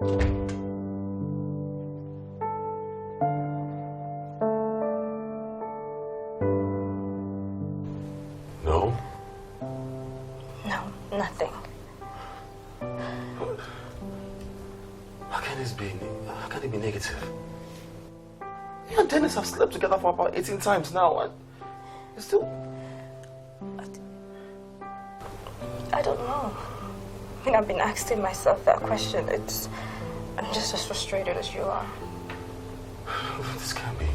No? No, nothing. How can this be? How can it be negative? You and Dennis have slept together for about 18 times now, and you still... I don't know. I mean, I've been asking myself that question. I'm just as frustrated as you are. This can't be.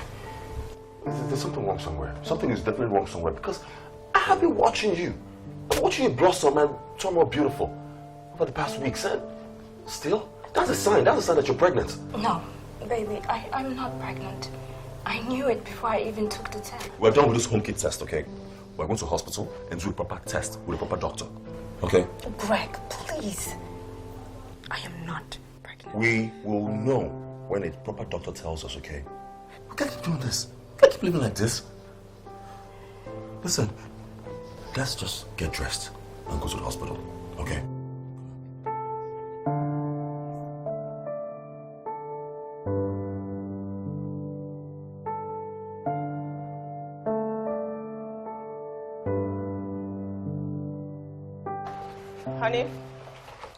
There's something wrong somewhere. Something is definitely wrong somewhere, because I have been watching you. I'm watching you blossom and turn more beautiful over the past weeks, and still, that's a sign. That's a sign that you're pregnant. No, baby, I'm not pregnant. I knew it before I even took the test. We're done with this home kit test, okay? We're going to hospital and do a proper test with a proper doctor, okay? Greg, please. I am not pregnant. We will know when a proper doctor tells us, okay? We can't keep doing this. We can't keep living like this. Listen, let's just get dressed and go to the hospital, okay? Honey?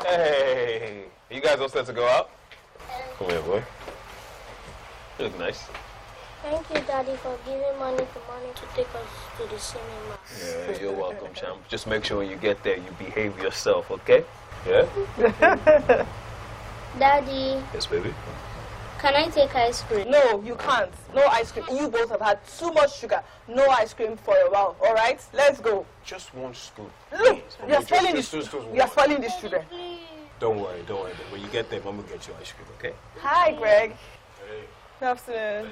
Hey, you guys all set to go out? Come here, boy. You look nice. Thank you, Daddy, for giving money to take us to the cinema. Yeah, you're welcome, champ. Just make sure when you get there, you behave yourself, okay? Yeah? Daddy, Yes, baby. can I take ice cream? No, you can't. No ice cream. You both have had too much sugar. No ice cream for a while, all right? Let's go. Just one scoop. Look, Please. you're spoiling Just these one. You're spoiling these children. Don't worry. When you get there, Mom will get you ice cream, okay? Hi, Greg. Good afternoon.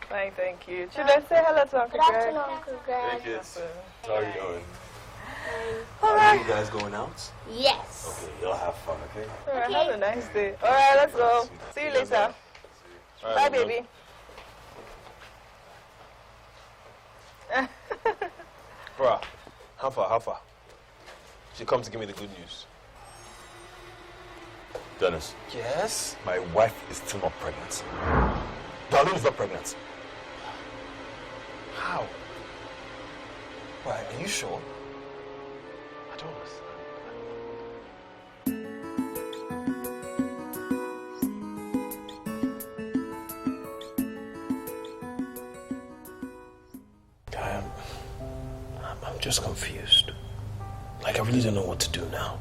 Fine, thank you. Children, say hello to Uncle Good Greg. afternoon, Uncle Greg. kids. How are you doing? All Are right. you guys going out? Yes. Okay, y'all have fun, okay? All right, have a nice day. All right, let's go. See you later. All Bye, right, baby. Bruh, how far? She come to give me the good news. Dennis, Yes? my wife is still not pregnant. Darlene is not pregnant. How? Why, are you sure? I don't understand. I'm just confused. Like, I really don't know what to do now.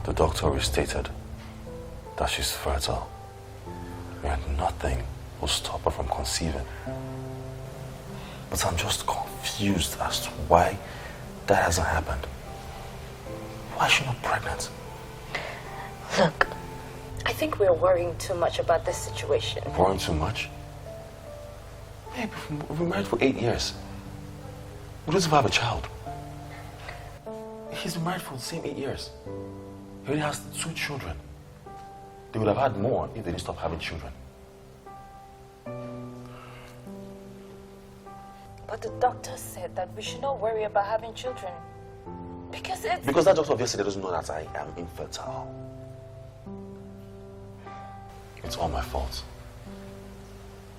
The doctor stated that she's fertile, and nothing will stop her from conceiving. But I'm just confused as to why that hasn't happened. Why is she not pregnant? Look, I think we're worrying too much about this situation. Worrying too much? Hey, we've been married for 8 years. We don't even have a child. He's been married for the same 8 years. He already has 2 children. They would have had more if they didn't stop having children. But the doctor said that we should not worry about having children. Because Because that doctor obviously doesn't know that I am infertile. It's all my fault.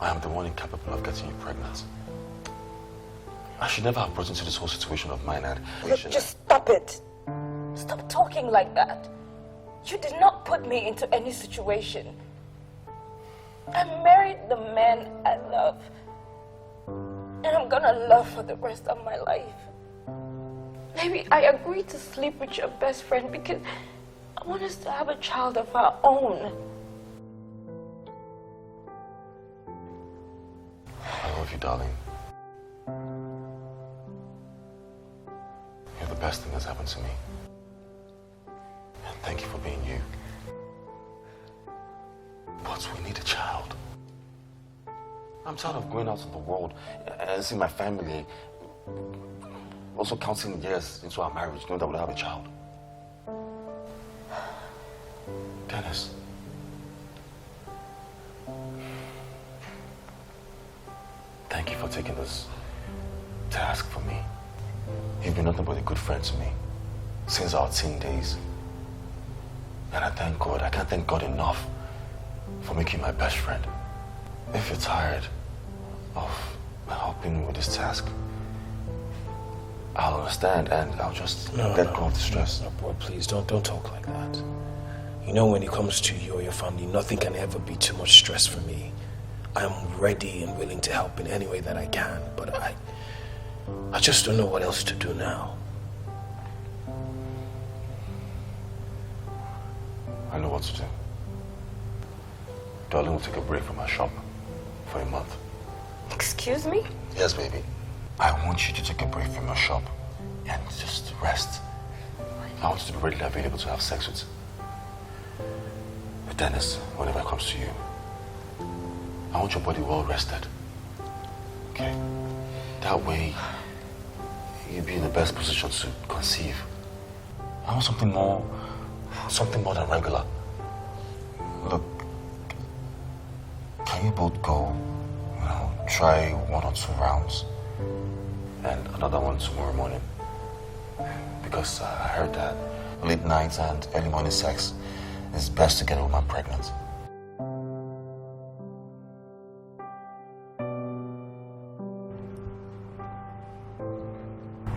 I am the one incapable of getting you pregnant. I should never have brought into this whole situation of mine and... Look, just stop it. Stop talking like that. You did not put me into any situation. I married the man I love. And I'm gonna love for the rest of my life. Maybe I agreed to sleep with your best friend because I want us to have a child of our own. I love you, darling. You're the best thing that's happened to me. And thank you for being you. But we need a child. I'm tired of going out in the world and seeing my family, also counting years into our marriage, knowing that we'll have a child. Dennis. Thank you for taking this task for me. You've been nothing but a good friend to me since our teen days. And I thank God. I can't thank God enough for making my best friend. If you're tired of helping me with this task, I'll understand and I'll just let go of the stress. No, boy, please don't talk like that. You know, when it comes to you or your family, nothing can ever be too much stress for me. I'm ready and willing to help in any way that I can, but I just don't know what else to do now. I know what to do. Darling will take a break from our shop for a month. Excuse me? Yes, baby. I want you to take a break from your shop and just rest. I want you to be readily available to have sex with Dennis whenever it comes to you. I want your body well rested. Okay? That way, you'll be in the best position to conceive. I want something more than regular. Look, can you both go, try 1 or 2 rounds and another one tomorrow morning? Because I heard that late nights and early morning sex is best to get a woman pregnant.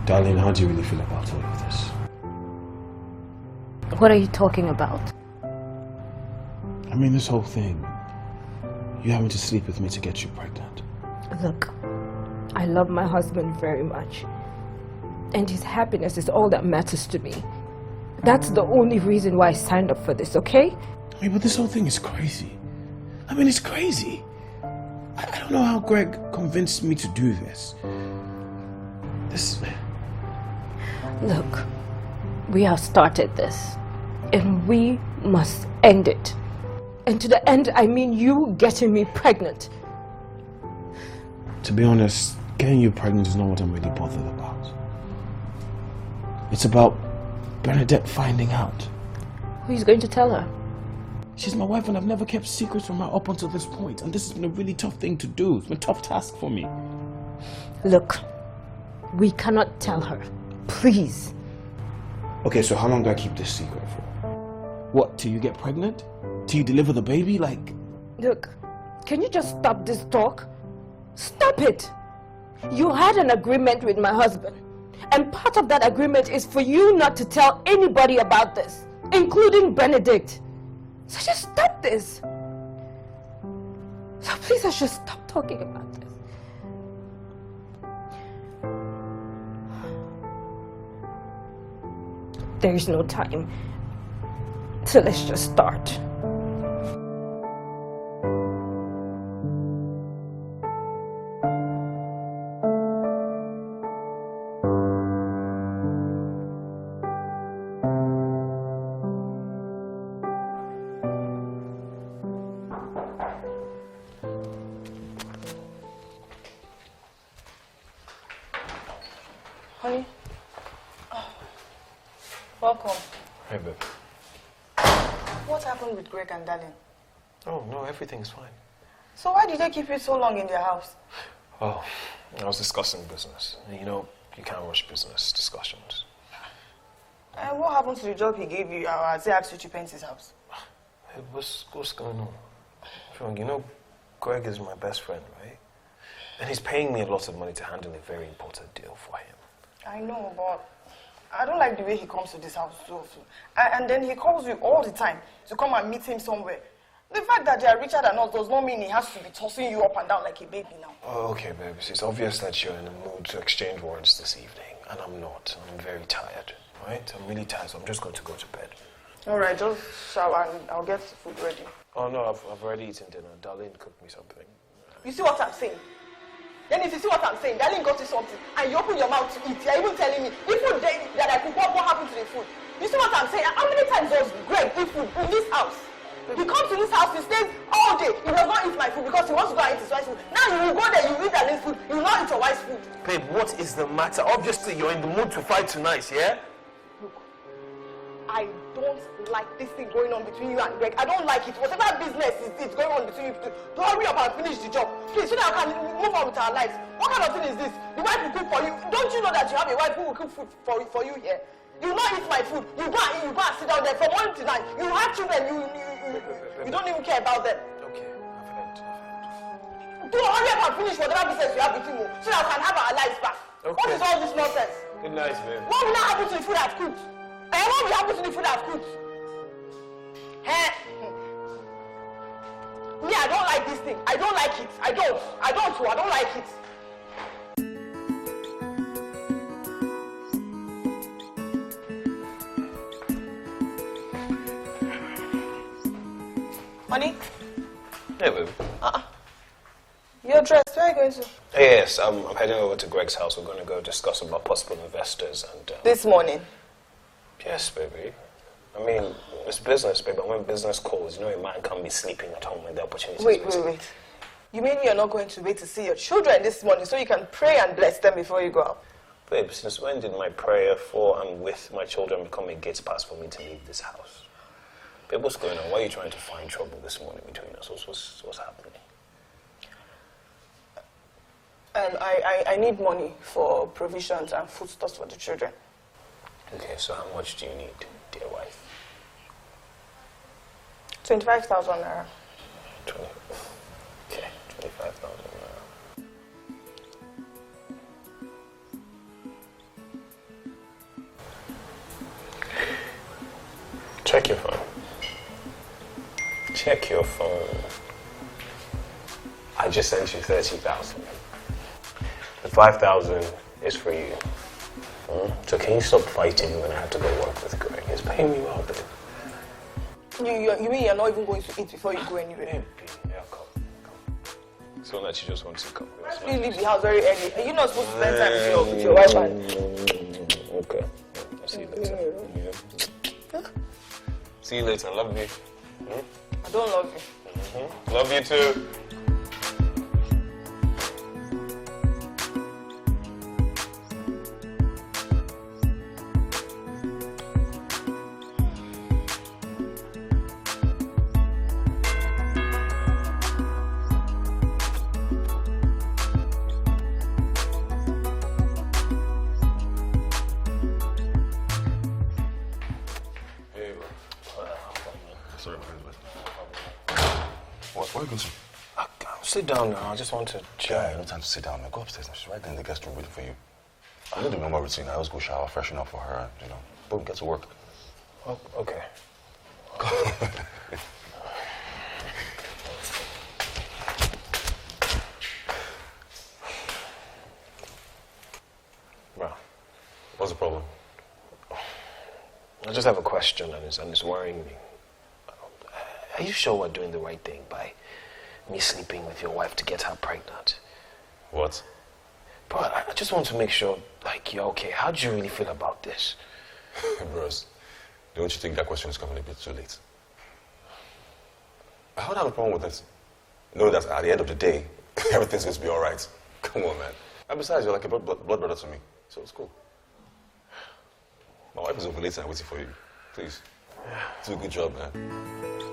Darling, how do you really feel about all of this? What are you talking about? I mean, this whole thing. You having to sleep with me to get you pregnant. Look, I love my husband very much. And his happiness is all that matters to me. That's the only reason why I signed up for this, okay? I mean, but this whole thing is crazy. I mean, it's crazy. I don't know how Greg convinced me to do this. Look, we have started this. And we must end it. And to the end, I mean you getting me pregnant. To be honest, getting you pregnant is not what I'm really bothered about. It's about Bernadette finding out. Who's going to tell her? She's my wife and I've never kept secrets from her up until this point. And this has been a really tough thing to do. It's been a tough task for me. Look, we cannot tell her. Please. Okay, so how long do I keep this secret for? What, till you get pregnant? Till you deliver the baby? Like... Look, can you just stop this talk? Stop it! You had an agreement with my husband. And part of that agreement is for you not to tell anybody about this, including Benedict. So just stop this. So please, I should stop talking about this. There is no time. So let's just start. Honey? Welcome. Hey, babe. What happened with Greg and Darling? Oh, no, everything's fine. So why did they keep you so long in their house? Oh, I was discussing business. You know, you can't rush business discussions. And what happened to the job he gave you as he asked you to paint his house? Hey, what's going on? Frank, you know, Greg is my best friend, right? And he's paying me a lot of money to handle a very important deal for him. I know, but I don't like the way he comes to this house so often. And then he calls you all the time to come and meet him somewhere. The fact that they are richer than us does not mean he has to be tossing you up and down like a baby now. Oh, okay, babe. It's obvious that you're in the mood to exchange words this evening, and I'm not. I'm very tired, right? I'm really tired, so I'm just going to go to bed. All right, just shower and I'll get food ready. Oh, no, I've already eaten dinner. Darlene cooked me something. You see what I'm saying? Then if you see what I'm saying, Darling got you something, and you open your mouth to eat, you're even telling me, if food that I cook, what happened to the food? You see what I'm saying? How many times does Greg eat food in this house? He comes to this house, he stays all day, he does not eat my food because he wants to go and eat his wife's food. Now you will go there, you eat Darling's food, you will not eat your wife's food. Babe, what is the matter? Obviously, you're in the mood to fight tonight, yeah? Look, I don't like this thing going on between you and Greg. I don't like it. Whatever business is going on between you two, to hurry up and finish the job. Please, so that I can move on with our lives. What kind of thing is this? The wife will cook for you. Don't you know that you have a wife who will cook food for you here? You not eat my food. You go and sit down there from morning to night. You have children. You don't even care about them. Okay, I've heard. Do hurry up and finish whatever business you have with him, so that we can have our lives back. Okay. What is all this nonsense? Good night, babe. What will now happen to the food I've cooked? And what will happen to the food I've cooked? Eh? Me, I don't like this thing. I don't like it. I don't like it. Honey? Hey, babe. You're dressed. Where are you going to? Yes, I'm heading over to Greg's house. We're going to go discuss about possible investors and... This morning. Yes, baby. I mean, it's business, baby. When business calls, you know, a man can't be sleeping at home when the opportunity is Wait. You mean you're not going to wait to see your children this morning so you can pray and bless them before you go out? Babe, since when did my prayer for and with my children become a gate pass for me to leave this house? Babe, what's going on? Why are you trying to find trouble this morning between us? What's happening? I need money for provisions and foodstuffs for the children. Okay, so how much do you need, dear wife? 25,000 naira. 20. Okay, 25,000 naira. Check your phone. Check your phone. I just sent you 30,000. The 5,000 is for you. So can you stop fighting when I have to go work with Greg? He's paying me well, babe. You mean you're not even going to eat before you go anywhere? Baby, yeah, come. So that you just want to come. You leave the house very early. Are you not supposed to spend time with your wife and... Okay. I'll see you later. Yeah. See you later. Love you. I don't love you. Love you too. Sorry, what are you going to? Sit down now. I just want to chat. Yeah, no time to sit down. Go upstairs. She's right there in the guest room waiting for you. I know the normal routine. I always go shower, freshen up for her, and, boom, get to work. Oh, okay. Well, What's the problem? I just have a question, and it's worrying me. Are you sure we're doing the right thing by me sleeping with your wife to get her pregnant? What? But I just want to make sure, you're okay. How do you really feel about this? Bros, don't you think that question is coming a bit too late? I don't have a problem with it. Know that at the end of the day, everything's going to be all right. Come on, man. And besides, you're like a blood brother to me, so it's cool. My wife is ovulating and waiting for you. Please, do a good job, man.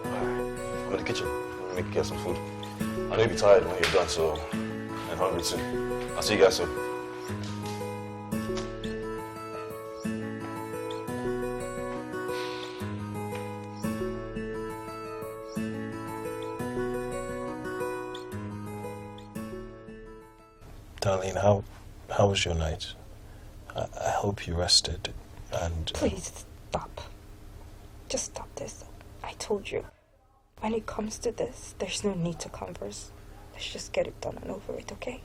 I'm in the kitchen. I'm gonna make you some food. I know you'll be tired when you're done, so I'm hungry too. I'll see you guys soon. Darlene, how was your night? I hope you rested and... Please stop. Just stop this. I told you. When it comes to this, there's no need to converse. Let's just get it done and over it, okay?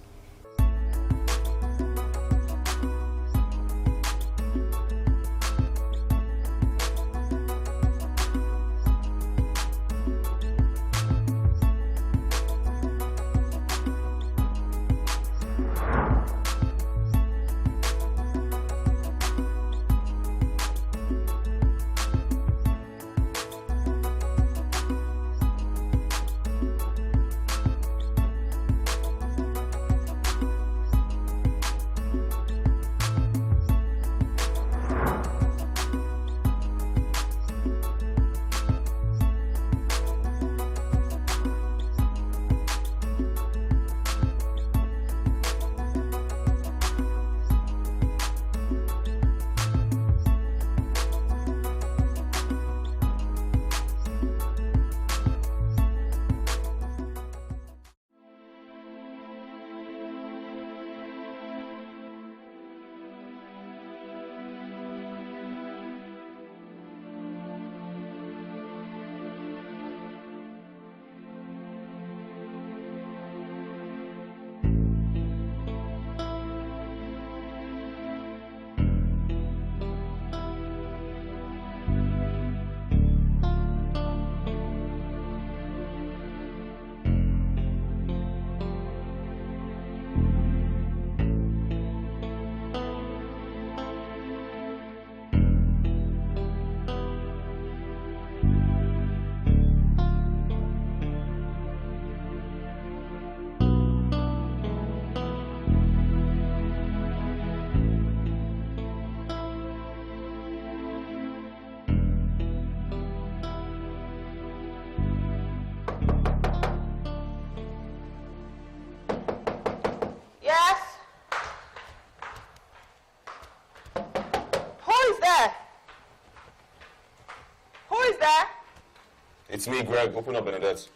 It's me, Greg. Open up, Bernadette.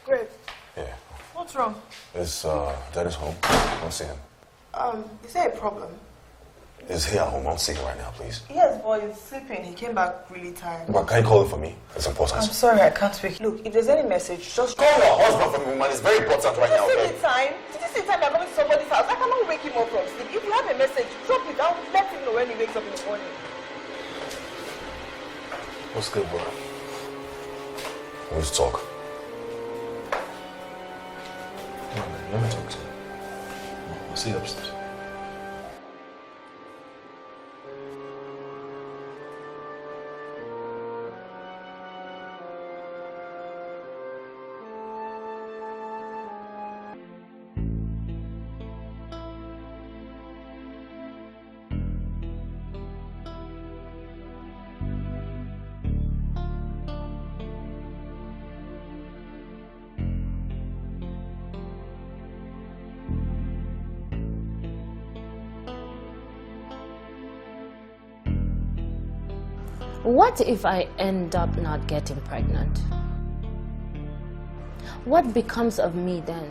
Greg, Yeah. what's wrong? Is Daddy's home? I want to see him. Is there a problem? Is he at home? I want to see him right now, please. Yes, boy, he's sleeping. He came back really tired. But can you call him for me? It's important. I'm sorry, I can't speak. Look, if there's any message, just Call your husband for me, man. It's very important right now, Did you okay? see the time? Did you see the time I'm going to somebody's house? I cannot wake him up from sleep. If you have a message, drop it down. Let him know when he wakes up in the morning. What's good, bro? Let's talk. Come on, man. Let me talk to you. I'll see you upstairs. What if I end up not getting pregnant? What becomes of me then?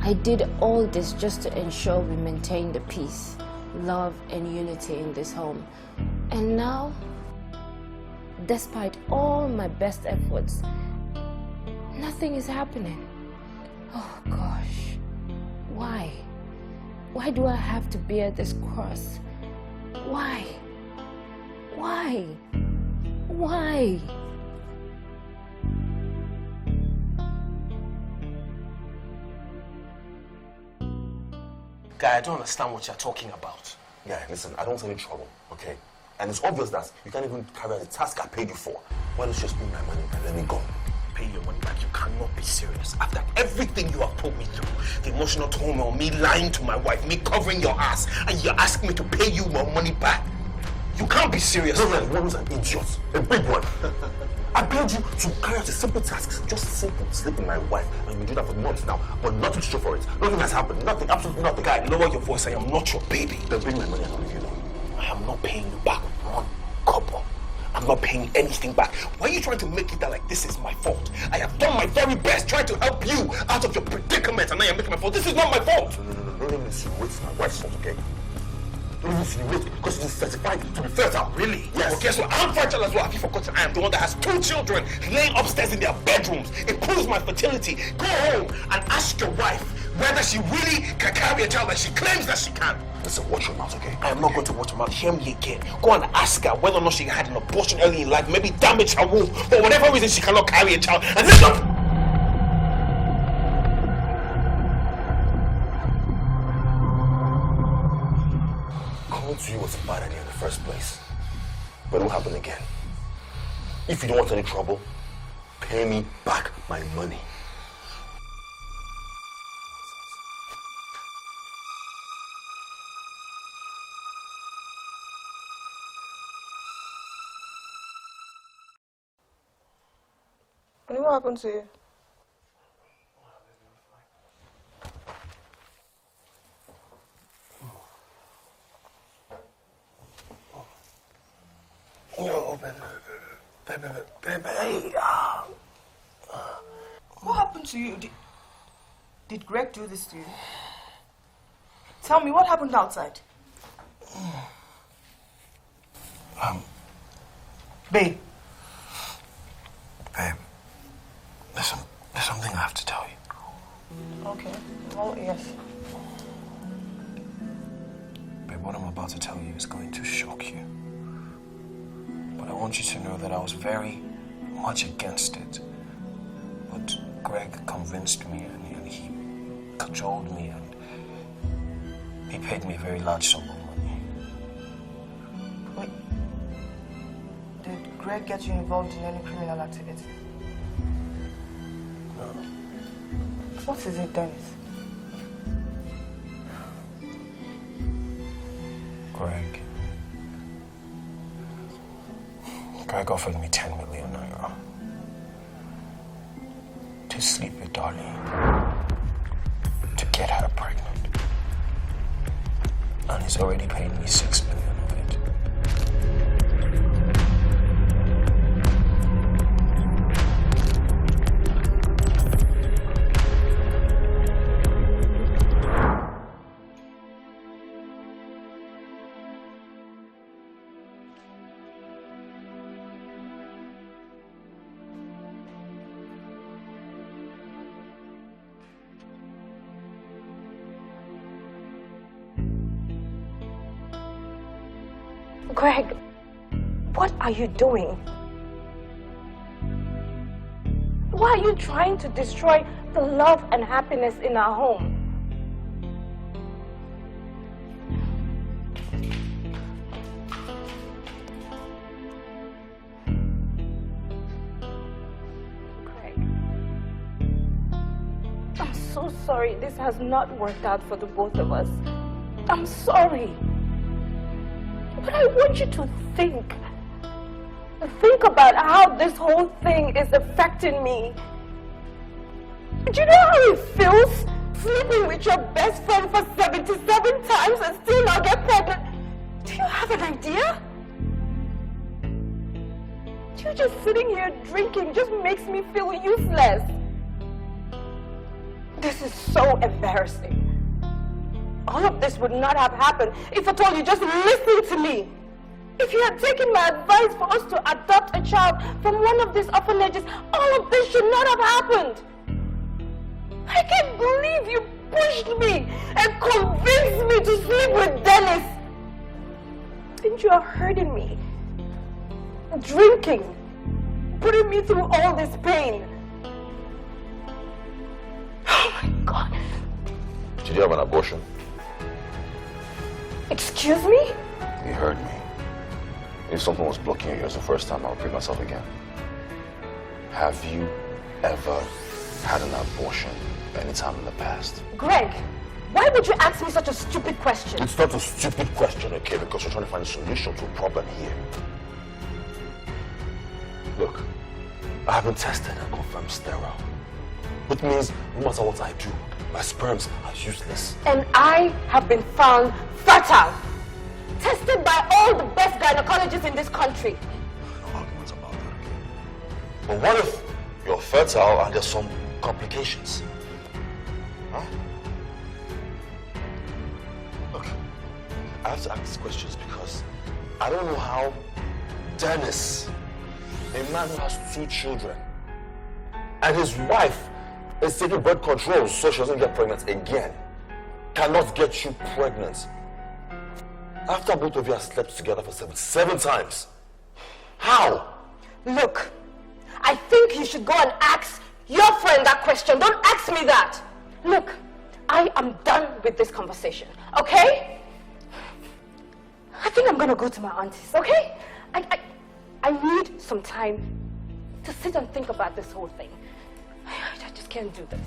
I did all this just to ensure we maintain the peace, love, and unity in this home. And now, despite all my best efforts, nothing is happening. Oh gosh, why? Why do I have to bear this cross? Why? Why? Why? Guy, I don't understand what you're talking about. Yeah, listen, I don't want any trouble, okay? And it's obvious that you can't even carry out the task I paid you for. Why don't you just pay my money and let me go? Pay your money back. You cannot be serious. After everything you have put me through, the emotional turmoil, me lying to my wife, me covering your ass, and you're asking me to pay you my money back. You can't be serious. No, one's an idiot. A big one. I paid you to carry out a simple task. Just simple. Sleeping my wife. And you've been doing that for months now. But nothing to show for it. Nothing has happened. Nothing. Absolutely nothing. Guy, lower your voice. I am not your baby. Then bring my money and I'll leave you alone. I am not paying you back one couple. I'm not paying anything back. Why are you trying to make it that like this is my fault? I have done my very best trying to help you out of your predicament, and now you're making my fault. This is not my fault. No. Don't even insinuate it's my wife's fault, okay? Don't even insinuate because it is certified to be fertile. Really? Yes. Okay, so I'm fertile as well. Have you forgotten I am the one that has 2 children laying upstairs in their bedrooms? It proves my fertility. Go home and ask your wife whether she really can carry a child like she claims that she can. Listen, watch your mouth, okay? I am not going to watch her mouth. Hear me again. Go and ask her whether or not she had an abortion early in life, maybe damage her womb, for whatever reason she cannot carry a child. And this not. Coming to you was a bad idea in the first place. But it will happen again. If you don't want any trouble, pay me back my money. What happened to you? No, baby. What happened to you? Did Greg do this to you? Tell me, what happened outside? Babe. Babe, there's something I have to tell you. Okay. Oh, yes. Babe, what I'm about to tell you is going to shock you. But I want you to know that I was very much against it. But Greg convinced me and he cajoled me and he paid me a very large sum of money. Wait. Did Greg get you involved in any criminal activity? No. What is it, Dennis? Greg offered me 10 million naira to sleep with Darlene, to get her pregnant. And he's already paid me 6 million of it. Greg, what are you doing? Why are you trying to destroy the love and happiness in our home? Greg, I'm so sorry this has not worked out for the both of us. I'm sorry. But I want you to think about how this whole thing is affecting me. Do you know how it feels sleeping with your best friend for 77 times and still not get pregnant? Do you have an idea? You just sitting here drinking just makes me feel useless. This is so embarrassing. All of this would not have happened if at all you just listened to me. If you had taken my advice for us to adopt a child from one of these orphanages, all of this should not have happened. I can't believe you pushed me and convinced me to sleep with Dennis. And you are hurting me. Drinking. Putting me through all this pain. Oh my God. Did you have an abortion? Excuse me? You heard me. If something was blocking you, it was the first time I'll repeat myself again. Have you ever had an abortion anytime in the past? Greg, why would you ask me such a stupid question? It's not a stupid question, okay? Because you're trying to find a solution to a problem here. Look, I have been tested and confirmed sterile. Which means no matter what I do, my sperms are useless. And I have been found fertile. Tested by all the best gynecologists in this country. No arguments about that, okay? But what if you're fertile and there's some complications? Huh? Look, I have to ask these questions because I don't know how Dennis, a man who has 2 children, and his wife is taking birth control so she doesn't get pregnant again, cannot get you pregnant. After both of you have slept together for seven times. How? Look, I think you should go and ask your friend that question. Don't ask me that. Look, I am done with this conversation, okay? I think I'm gonna go to my auntie's, okay? I need some time to sit and think about this whole thing. I just can't do this.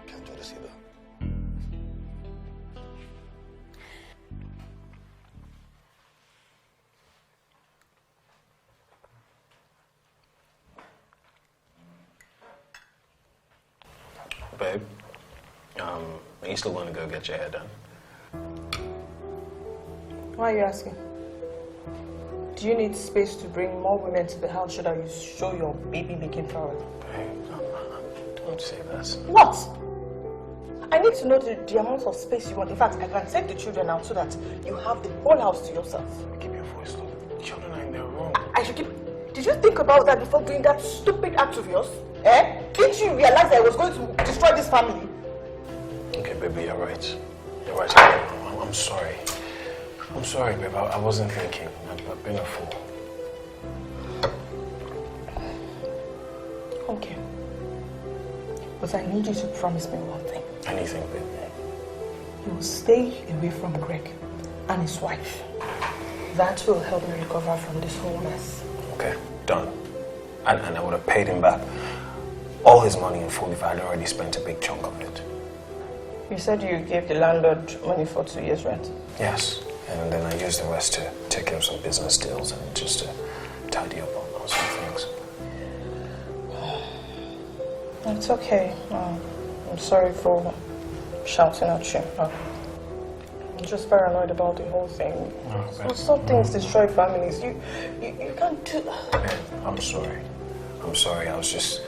Can't do this either. Babe, are you still going to go get your hair done? Why are you asking? Do you need space to bring more women to the house so that you show your baby-making power? Babe, don't say that. What? I need to know the amount of space you want. In fact, I can take the children out so that you have the whole house to yourself. Keep your voice low. The children are in their room. I should keep... Did you think about that before doing that stupid act of yours? Eh? Didn't you realize that I was going to destroy this family? Okay, baby, you're right. You're right. I'm sorry. I'm sorry, babe. I wasn't thinking. I've been a fool. Okay. But I need you to promise me one thing. Anything, baby. You will stay away from Greg and his wife. That will help me recover from this whole mess. Okay, done. And I would have paid him back all his money in full if I had already spent a big chunk of it. You said you gave the landlord money for 2 years' rent. Yes. And then I use the rest to take care of some business deals and just to tidy up on some things. It's okay. I'm sorry for shouting at you. I'm just paranoid about the whole thing. Some things destroy families. You can't do... I'm sorry. I was just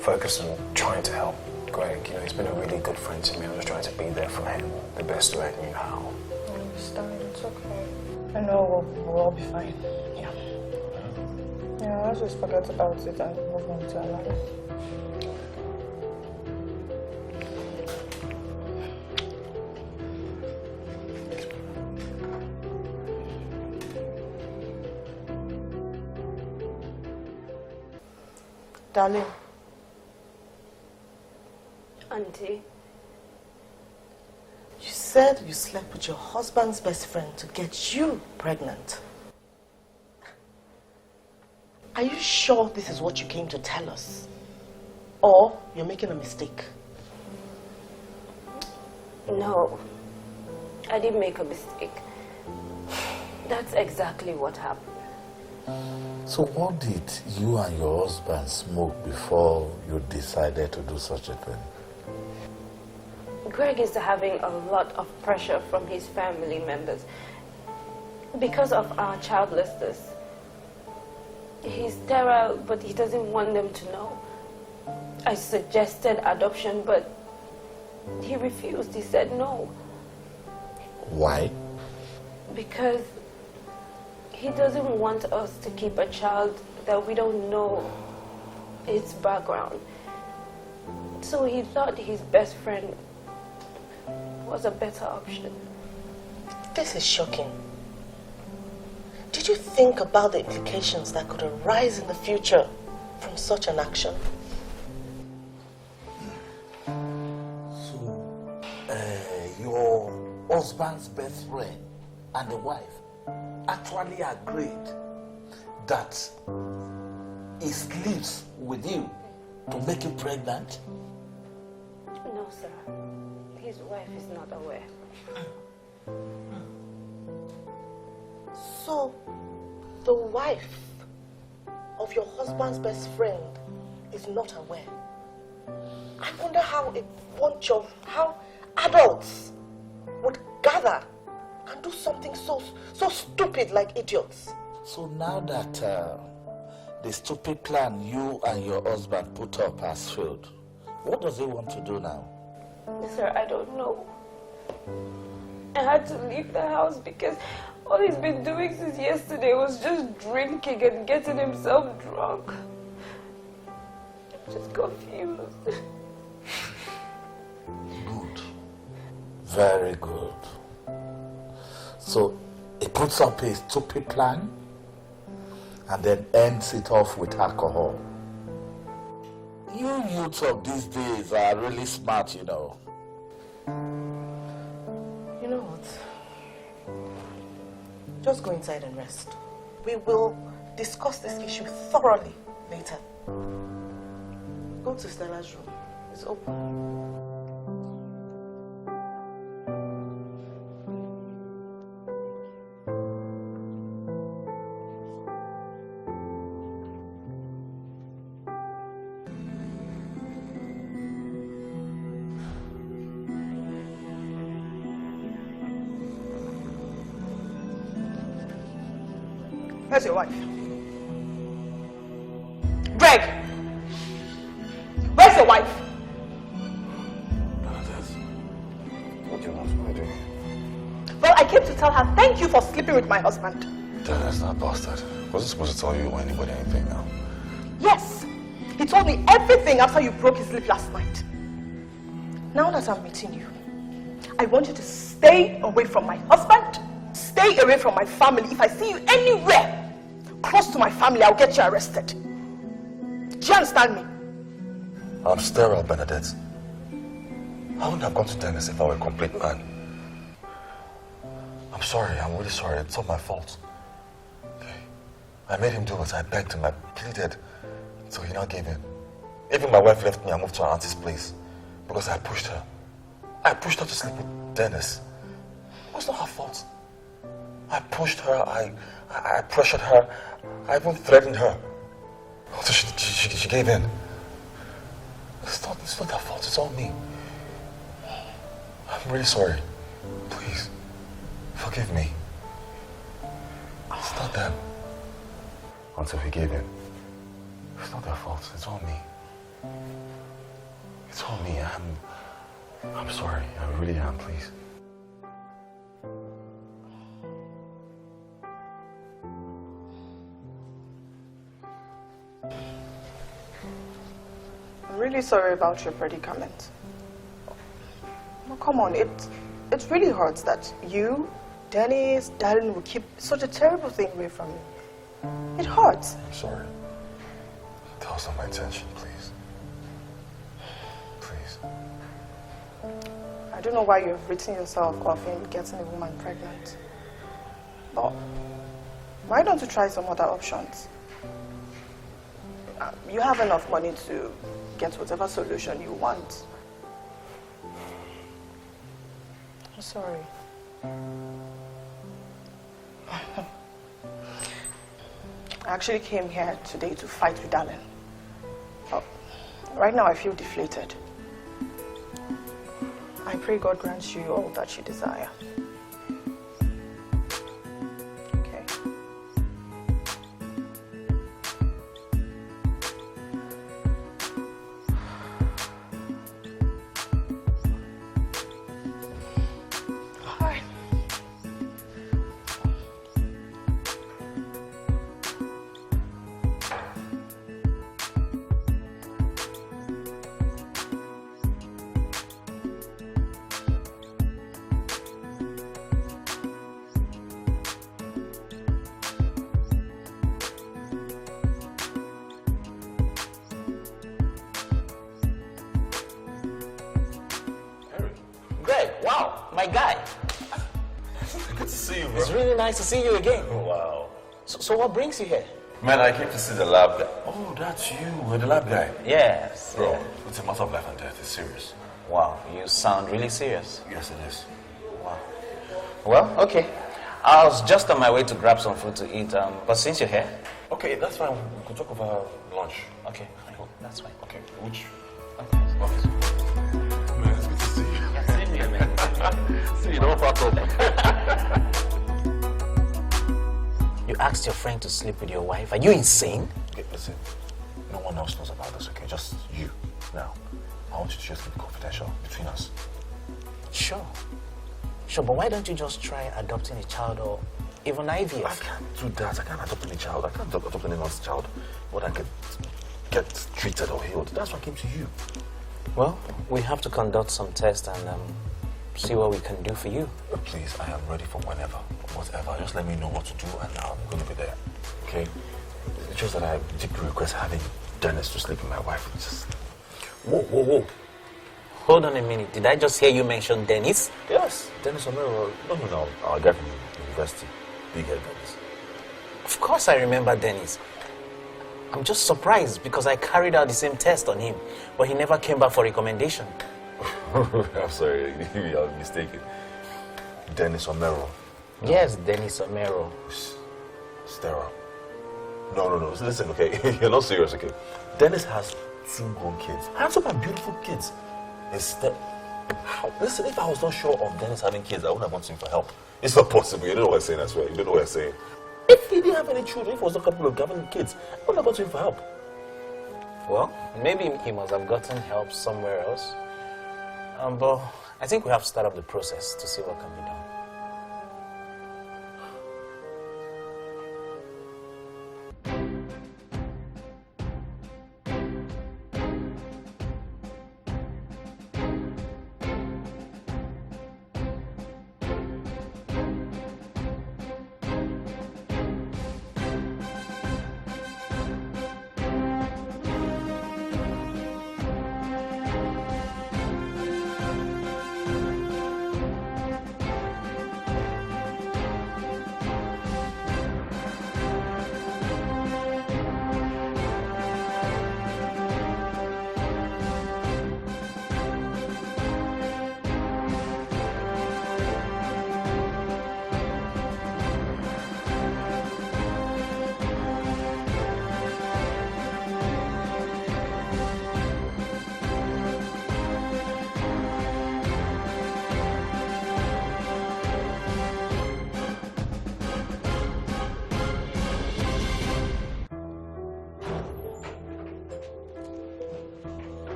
focused on trying to help Greg. You know, he's been a really good friend to me. I was trying to be there for him the best way I knew how. I understand. It's okay. I know we'll all be fine. Yeah. Yeah, let's just forget about it and move on to our life. Darling. Auntie. You said you slept with your husband's best friend to get you pregnant. Are you sure this is what you came to tell us? Or you're making a mistake? No, I didn't make a mistake. That's exactly what happened. So what did you and your husband smoke before you decided to do such a thing? Greg is having a lot of pressure from his family members because of our childlessness. He's sterile, but he doesn't want them to know. I suggested adoption, but he refused. He said no. Why? Because he doesn't want us to keep a child that we don't know its background. So he thought his best friend was a better option. This is shocking. Did you think about the implications that could arise in the future from such an action? So, your husband's best friend and the wife actually agreed that he sleeps with you to make you pregnant? No, sir. His wife is not aware. So, the wife of your husband's best friend is not aware. I wonder how how adults would gather and do something so stupid like idiots. So now that the stupid plan you and your husband put up has failed, what does he want to do now? Sir, I don't know. I had to leave the house because all he's been doing since yesterday was just drinking and getting himself drunk. I'm just confused. Good. Very good. So he puts up a stupid plan and then ends it off with alcohol. You youths of these days are really smart, you know. You know what? Just go inside and rest. We will discuss this issue thoroughly later. Go to Stella's room. It's open. Where's your wife? Greg! Where's your wife? What do you want me to do? Well, I came to tell her thank you for sleeping with my husband. That's not bastard. Wasn't supposed to tell you or anybody anything now. Yes, he told me everything after you broke his sleep last night. Now that I'm meeting you, I want you to stay away from my husband, stay away from my family. If I see you anywhere close to my family, I'll get you arrested. Do you understand me? I'm sterile, Bernadette. I wouldn't have gone to Dennis if I were a complete man. I'm sorry, I'm really sorry. It's not my fault. Okay. I made him do what I begged him. I pleaded. So he now gave in. Even my wife left me and moved to her auntie's place because I pushed her. I pushed her to sleep with Dennis. It was not her fault. I pushed her, I pressured her, I even threatened her. So she gave in. It's not their fault, it's all me. I'm really sorry. Please, forgive me. It's not them. Until he gave in. It's not their fault, it's all me. It's all me. I'm sorry. I really am, please. I'm really sorry about your predicament. Well, come on, it really hurts that you, Dennis, Darren will keep such a terrible thing away from you. It hurts. I'm sorry. That was not my intention, please. Please. I don't know why you've written yourself off in getting a woman pregnant. But why don't you try some other options? You have enough money to get whatever solution you want. I'm sorry. I actually came here today to fight with Darren. But right now I feel deflated. I pray God grants you all that you desire. Okay. Hi. Greg, wow, my guy. Good to see you, bro. It's really nice to see you again. Oh, wow. So what brings you here? Man, I came to see the lab guy. Oh, that's you. We're the lab guy. Yes. Bro, yeah. it's a matter of life and death. It's serious. Wow, you sound really serious. Yes, it is. Wow. Well, okay. I was just on my way to grab some food to eat, but since you're here... Okay, that's fine. We could talk over lunch. Okay, that's fine. Okay, which... Okay. Okay. Man, it's good to see you. Yeah, same here, man. See you, don't fuck up. You asked your friend to sleep with your wife. Are you insane? Okay, listen. No one else knows about this, okay? Just you. Now, I want you to just keep it confidential between us. Sure. Sure, but why don't you just try adopting a child or even IVF? I can't do that. I can't adopt any child. I can't adopt anyone's child. What I can get treated or healed. That's why I came to you. Well, we have to conduct some tests and see what we can do for you. Please, I am ready for whenever, whatever. Just let me know what to do and I'm going to be there. Okay? It's just that I deeply request having Dennis to sleep with my wife. It's just... Whoa. Hold on a minute. Did I just hear you mention Dennis? Yes, Dennis Omero. No. Our guy from university. Big head Dennis. Of course I remember Dennis. I'm just surprised because I carried out the same test on him, but he never came back for recommendation. I'm sorry, maybe I was mistaken. Dennis Omero. Yes, Dennis Omero. Stera. No. Listen, okay? You're not serious, okay? Dennis has 2 grown kids. Handsome and beautiful kids. Listen, if I was not sure of Dennis having kids, I wouldn't have wanted him for help. It's not possible. You don't know what I'm saying, I swear. You don't know what I'm saying. If he didn't have any children, if it was a couple of having kids, I wouldn't have wanted him for help. Well, maybe he must have gotten help somewhere else. But I think we have to start up the process to see what can be done.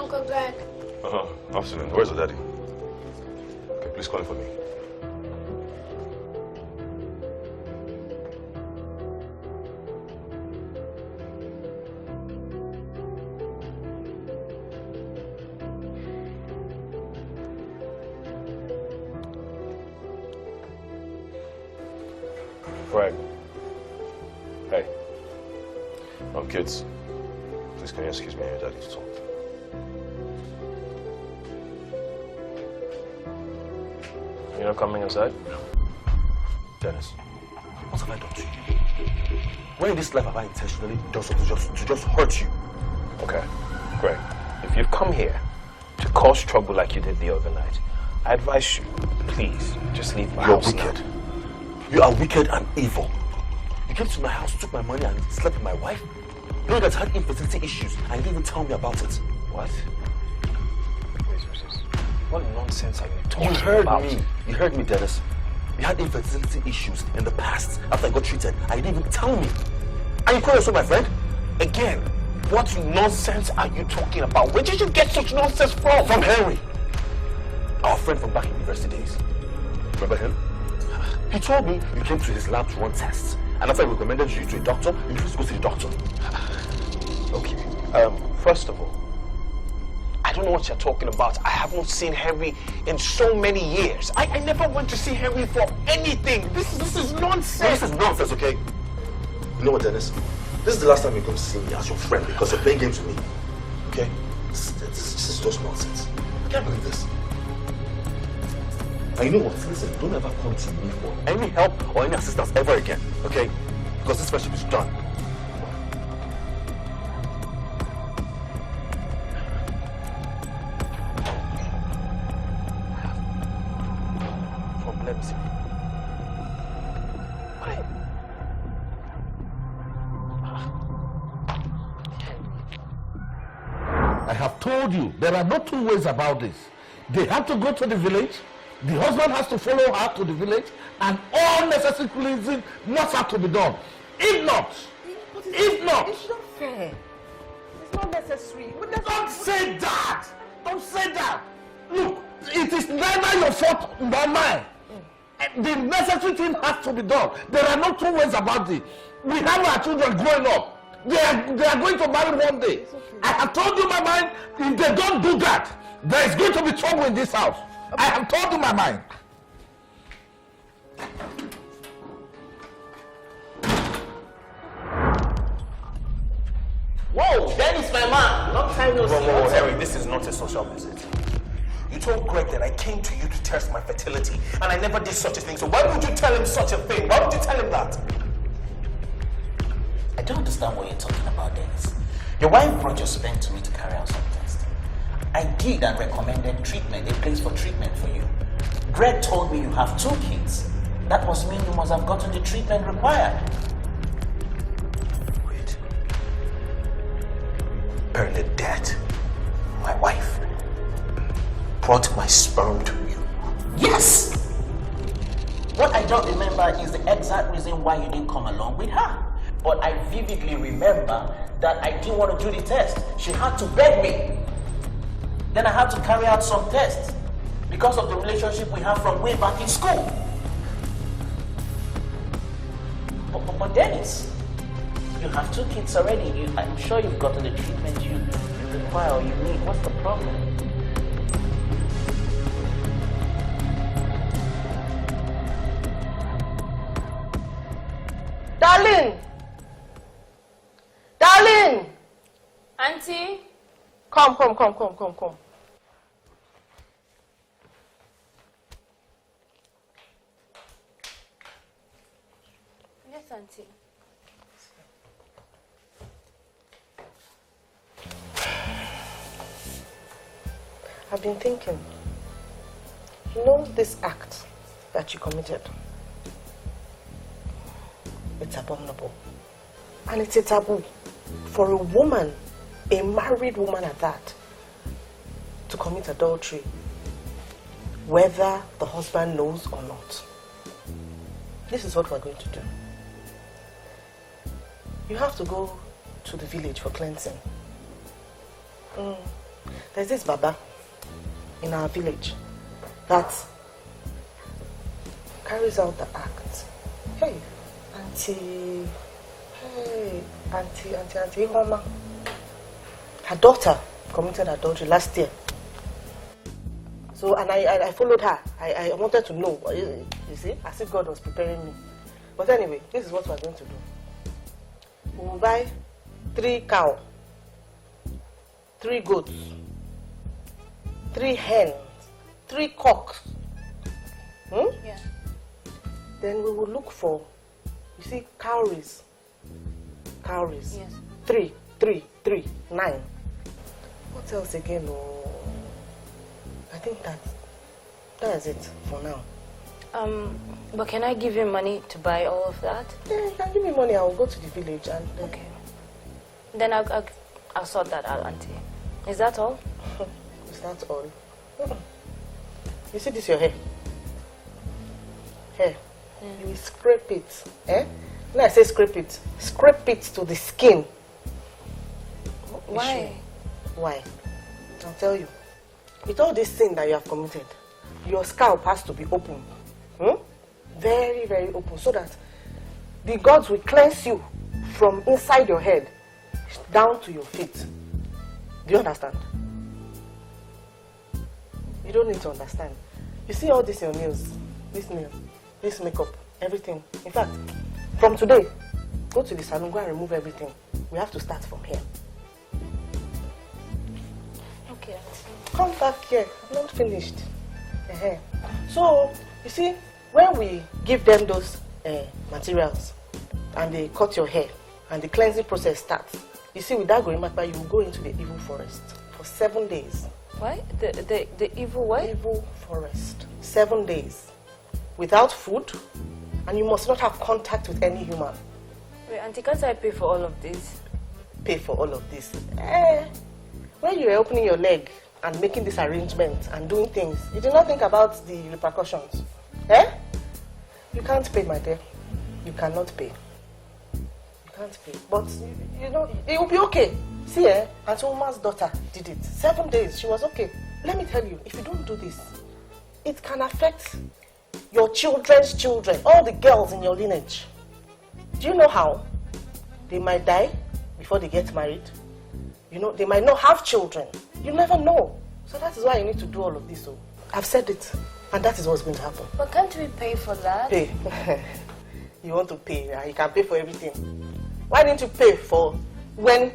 Uncle Greg. Afternoon. Where's the daddy? Okay, please call him for me. Greg. Hey. Kids, please can you excuse me and your daddy to talk? You're not coming inside? Dennis, what have I done to you? When in this life have I intentionally done something to just hurt you? Okay, Greg. If you've come here to cause trouble like you did the other night, I advise you, please, just leave my house now. You're wicked. You are wicked and evil. You came to my house, took my money, and slept with my wife? You know that I had infertility issues, and you didn't even tell me about it. What? What nonsense are you talking about? You heard me. You heard me, Dennis. You had infertility issues in the past after I got treated, and you didn't even tell me. And you call yourself my friend? Again, what nonsense are you talking about? Where did you get such nonsense from? From Henry. Our friend from back in university days. Remember him? He told me you came to his lab to run tests. And after I recommended you to a doctor, you refused to go to the doctor. Okay, first of all, I don't know what you're talking about. I haven't seen Henry in so many years. I never went to see Henry for anything. This is nonsense. No, this is nonsense, okay? You know what, Dennis? This is the last time you're going to see me as your friend because you're playing games with me. Okay? This is just nonsense. I can't believe this. And you know what? Listen, don't ever come to me for any help or any assistance ever again, okay? Because this friendship is done. Problems. I have told you, there are no two ways about this. They have to go to the village, the husband has to follow her to the village, and all necessary cleansing must have to be done. If not, It's not fair. It's not necessary. Don't say that! Don't say that! Look, it is neither your fault nor mine. The necessary thing has to be done. There are no two ways about it. We have our children growing up. They are going to marry one day. Okay. I have told you my mind, if they don't do that, there is going to be trouble in this house. I have told you my mind. Whoa, Dennis, my man. Long time no see. Whoa, Harry, this is not a social visit. You told Greg that I came to you to test my fertility, and I never did such a thing. So why would you tell him such a thing? Why would you tell him that? I don't understand what you're talking about, Dennis. Your wife brought your sperm to me to carry out some tests. I did and recommended treatment, a place for treatment for you. Greg told me you have 2 kids. That must mean you must have gotten the treatment required. Wait. Bernadette, my wife, brought my sperm to you. Yes! What I don't remember is the exact reason why you didn't come along with her. But I vividly remember that I didn't want to do the test. She had to beg me. Then I had to carry out some tests because of the relationship we have from way back in school. But Dennis, you have 2 kids already. I'm sure you've gotten the treatment you require or you need. What's the problem? Darling! Darling! Auntie? Come. Yes, Auntie. I've been thinking. You know this act that you committed? It's abominable. And it's a taboo for a woman, a married woman at that, to commit adultery, whether the husband knows or not. This is what we're going to do. You have to go to the village for cleansing. There's this Baba in our village that carries out the act. Hey, Auntie Homa. Her daughter committed adultery last year. So, and I followed her. I wanted to know, you see, as if God was preparing me. But anyway, this is what we're going to do. We will buy 3 cows, 3 goats, 3 hens, 3 cocks. Yeah. Then we will look for, you see, cowries. Cowries. Yes. 3, 9. What else again? Oh, I think that is it for now. But can I give you money to buy all of that? Yeah, you can give me money. I will go to the village and. Okay. Then I'll sort that out, Auntie. Is that all? Is that all? You see this your hair? Hair. You will scrape it. When I say scrape it to the skin. Why? Why? I'll tell you. With all this sin that you have committed, your scalp has to be open. Very, very open, so that the gods will cleanse you from inside your head down to your feet. Do you understand? You don't need to understand. You see all this in your nails, this nail, this makeup, everything. In fact, from today, go to the salon, go and remove everything. We have to start from here. Okay. Come back here. I'm not finished. So, you see, when we give them those materials and they cut your hair and the cleansing process starts, you see, with that going back, you will go into the evil forest for 7 days. Why? The evil what? Evil forest. 7 days. Without food, and you must not have contact with any human. Wait, Auntie, can't I pay for all of this? Pay for all of this? When you were opening your leg and making this arrangement and doing things, you did not think about the repercussions. You can't pay, my dear. You cannot pay. You can't pay. But, you know, it will be okay. See, Auntie Uma's daughter did it. 7 days, she was okay. Let me tell you, if you don't do this, it can affect your children's children, all the girls in your lineage. Do you know how? They might die before they get married. You know, they might not have children. You never know. So that is why you need to do all of this. So I've said it, and that is what's going to happen. But can't we pay for that? Pay. You want to pay, you can pay for everything. Why didn't you pay for when...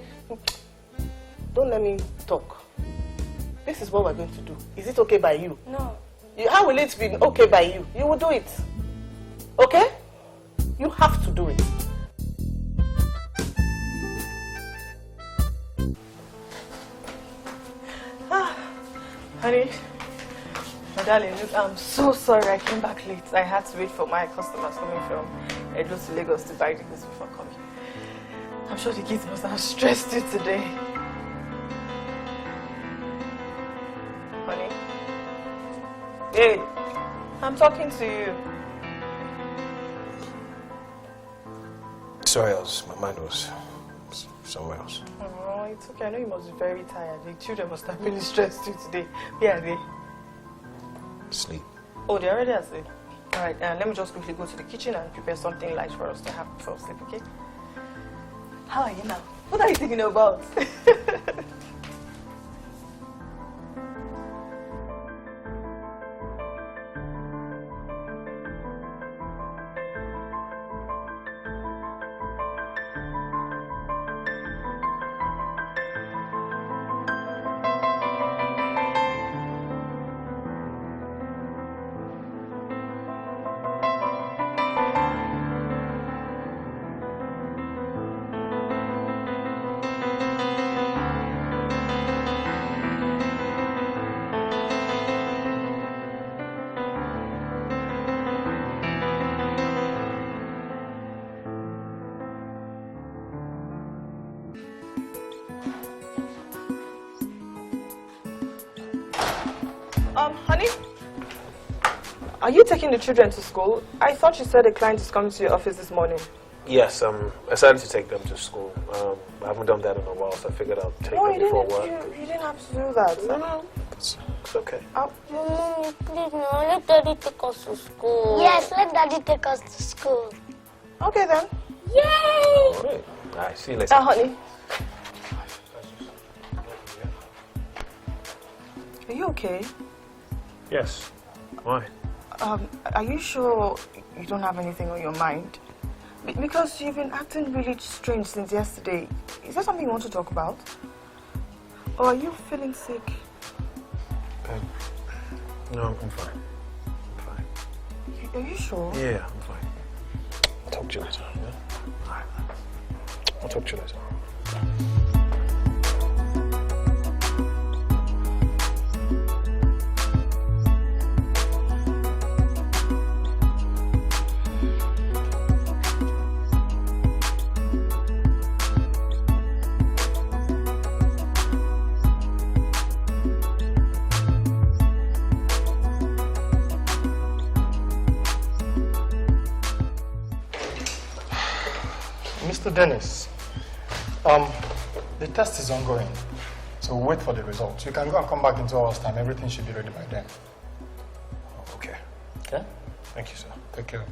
Don't let me talk. This is what we're going to do. Is it okay by you? No. How will it be okay by you? You will do it. Okay? You have to do it. Honey, my darling, look, I'm so sorry I came back late. I had to wait for my customers coming from Edo to Lagos to buy the goods before coming. I'm sure the kids must have stressed you today. Honey? Hey, I'm talking to you. Sorry, my mind was somewhere else. Oh, it's okay. I know you must be very tired. The children must have really stressed you today. Where are they? Sleep. Oh, they're already asleep. All right, let me just quickly go to the kitchen and prepare something light for us to have before sleep, okay? How are you now? What are you thinking about? Honey? Are you taking the children to school? I thought you said a client is coming to your office this morning. Yes, I decided to take them to school. I haven't done that in a while, so I figured I'll take them before work. You didn't have to do that. No, it's okay. Mommy, please, no, let Daddy take us to school. Yes, let Daddy take us to school. Okay then. Yay! All right. All right, see you later. Honey. Are you okay? Yes. Why? Are you sure you don't have anything on your mind? Because you've been acting really strange since yesterday. Is there something you want to talk about? Or are you feeling sick? Babe, no, I'm fine. I'm fine. Are you sure? Yeah, I'm fine. I'll talk to you later. Yeah? All right. I'll talk to you later. Mr. Dennis, the test is ongoing, so we'll wait for the results. You can go and come back in 2 hours' time. Everything should be ready by then. Okay. Okay? Thank you, sir. Take care.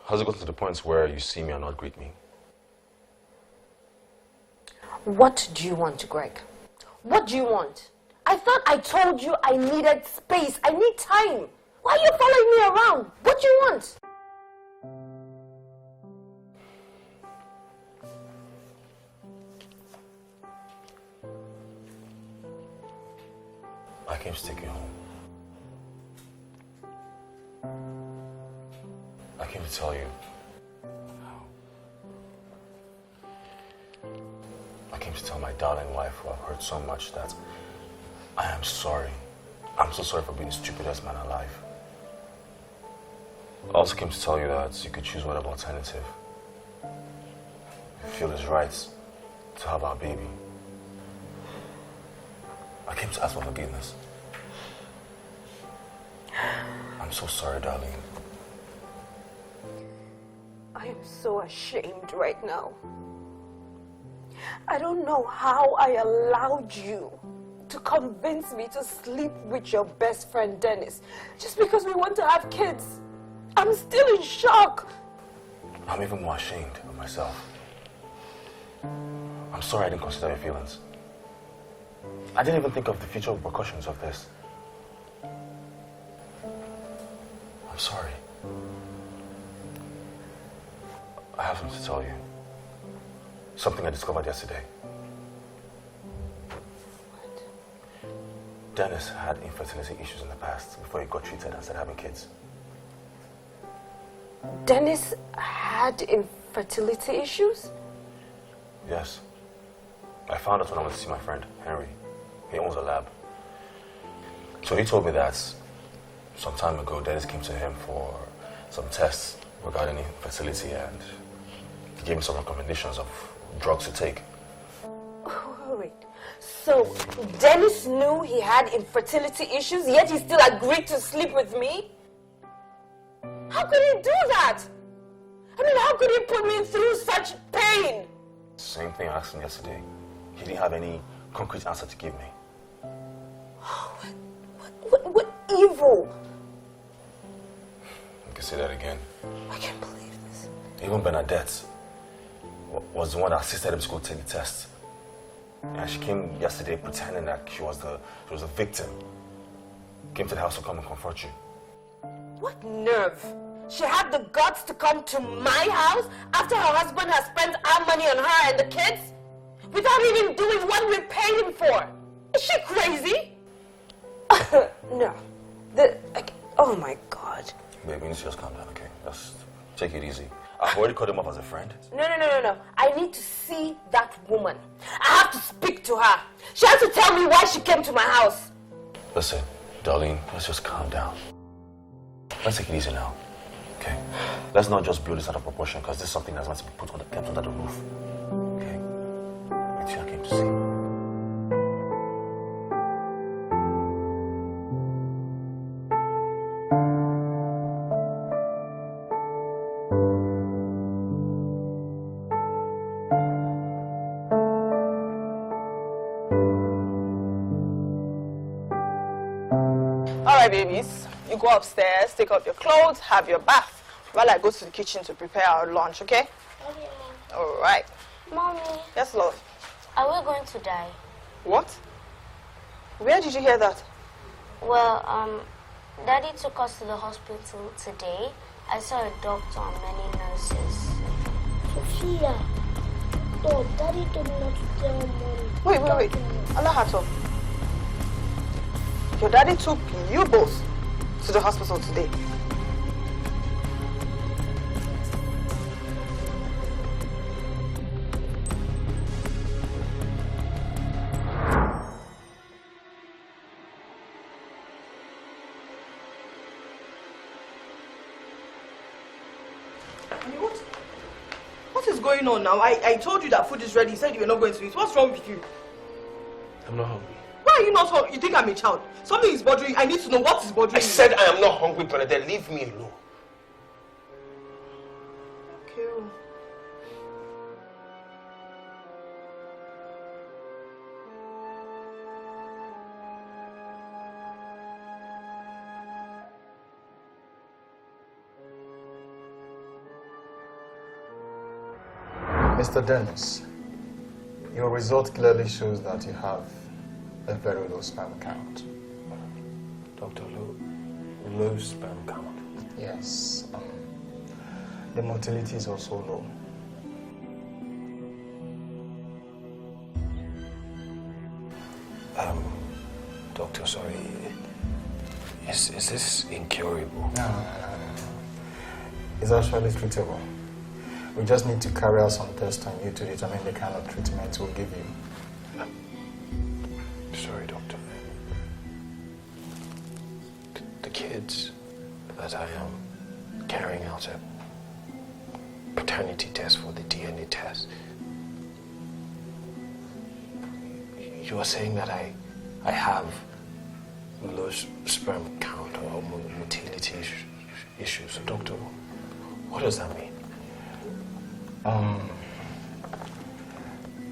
Has it gotten to the point where you see me and not greet me? What do you want, Greg? What do you want? I thought I told you I needed space. I need time. Why are you following me around? What do you want? I came to take you home. I came to tell you. I came to tell my darling wife who I've hurt so much that I am sorry. I'm so sorry for being the stupidest man alive. I also came to tell you that you could choose whatever alternative you feel is right to have our baby. I came to ask for forgiveness. I'm so sorry, darling. I am so ashamed right now. I don't know how I allowed you to convince me to sleep with your best friend Dennis just because we want to have kids. I'm still in shock. I'm even more ashamed of myself. I'm sorry I didn't consider your feelings. I didn't even think of the future repercussions of this. I'm sorry. I have something to tell you. Something I discovered yesterday. What? Dennis had infertility issues in the past before he got treated and started having kids. Dennis had infertility issues? Yes. I found out when I went to see my friend, Henry. He owns a lab. So he told me that some time ago, Dennis came to him for some tests regarding infertility, and he gave me some recommendations of drugs to take. Wait, so Dennis knew he had infertility issues, yet he still agreed to sleep with me? How could he do that? I mean, how could he put me through such pain? Same thing I asked him yesterday. He didn't have any concrete answer to give me. What evil? You can say that again. I can't believe this. Even Bernadette, was the one that assisted him to go take the test. And she came yesterday pretending that she was the victim. Came to the house to come and comfort you. What nerve? She had the guts to come to my house after her husband has spent our money on her and the kids? Without even doing what we paid him for? Is she crazy? No. Oh my God. Baby, you need to just calm down, okay? Just take it easy. I've already cut him off as a friend. No. I need to see that woman. I have to speak to her. She has to tell me why she came to my house. Listen, darling, let's just calm down. Let's take it easy now, okay? Let's not just blow this out of proportion because this is something that's meant to be kept under the roof, okay? It's you I came to see. Babies, you go upstairs, take off your clothes, have your bath, while I go to the kitchen to prepare our lunch, okay? Okay, Mom. All right. Mommy. Yes, love. Are we going to die? What? Where did you hear that? Well, Daddy took us to the hospital today. I saw a doctor and many nurses. Sophia, no, Daddy told me not to tell Mommy. Wait. Alahato. Your daddy took you both to the hospital today. What is going on now? I told you that food is ready. You said you were not going to eat. What's wrong with you? I'm not hungry. Why are you not hungry? You think I'm a child? Something is bothering you. I need to know what is bothering you. I said I am not hungry, brother. Leave me alone. Okay. Mr. Dennis, your result clearly shows that you have a very low sperm count. Dr. Low sperm count? Yes. The motility is also low. Doctor, sorry. Is this incurable? No. It's actually treatable. We just need to carry out some tests on you to determine the kind of treatment we'll give you. Sorry, doctor. The kids that I am carrying out a paternity test for the DNA test. You are saying that I have low sperm count or motility issues. Doctor, what does that mean?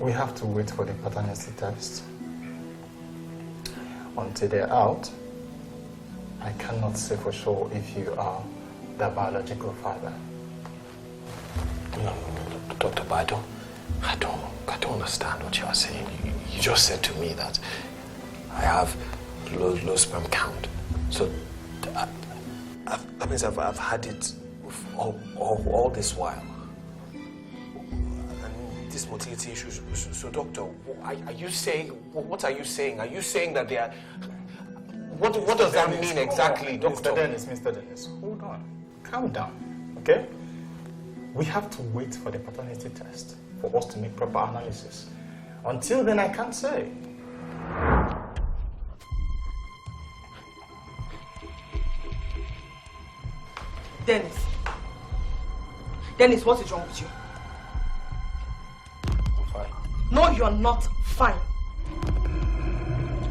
We have to wait for the paternity test. Until they're out, I cannot say for sure if you are the biological father. No, Doctor, but I don't understand what you are saying. You just said to me that I have low sperm count. So that means I've had it all this while. And this motility issues. So doctor, are you saying, what are you saying? Are you saying that they are... What does that mean exactly, doctor? Mr. Dennis, hold on. Calm down, okay? We have to wait for the paternity test for us to make proper analysis. Until then, I can't say. Dennis, what is wrong with you? I'm fine. No, you're not fine.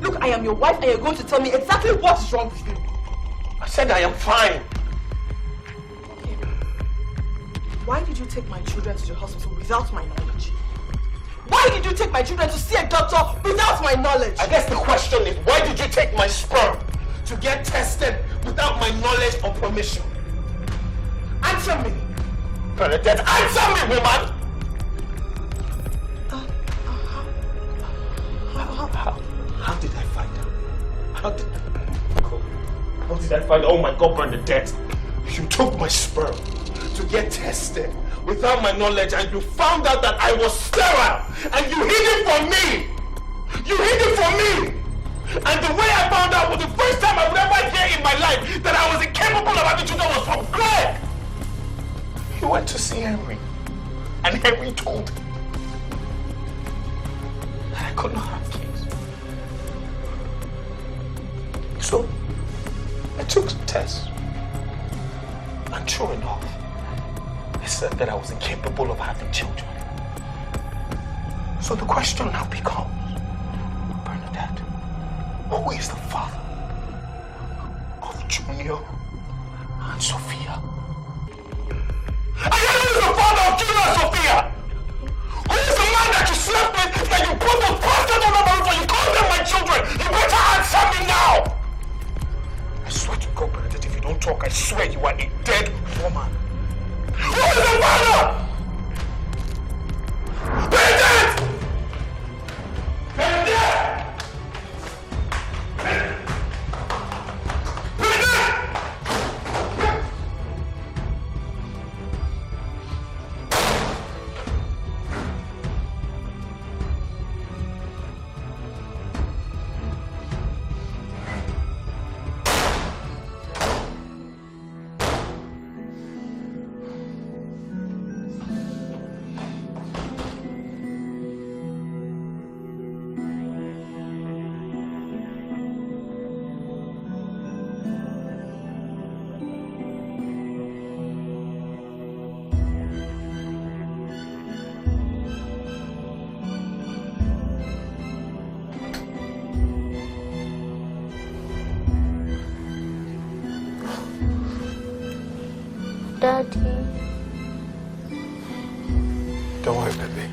Look, I am your wife and you're going to tell me exactly what is wrong with you. I said I am fine. Okay. Why did you take my children to the hospital without my knowledge? Why did you take my children to see a doctor without my knowledge? I guess the question is, why did you take my sperm to get tested without my knowledge or permission? Answer me. Bernadette, answer me, woman! How did I find out? How did I find out? Oh my God, Bernadette. You took my sperm to get tested without my knowledge, and you found out that I was sterile, and you hid it from me. You hid it from me. And the way I found out was the first time I would ever hear in my life that I was incapable of having children was from Greg. He went to see Henry, and Henry told him that I could not have kids. So I took some tests, and true enough, it said that I was incapable of having children. So the question now becomes, Bernadette, who is the father of Junior and Sophia? I am the father of Junior and Sophia! Who is the man that you slept with, that you put those bastards on the roof and you call them my children? You better answer me now! I swear to God, Bernadette, if you don't talk, I swear you are a dead woman. Who is the father? Bernadette! Bernadette! Daddy. Don't worry, baby.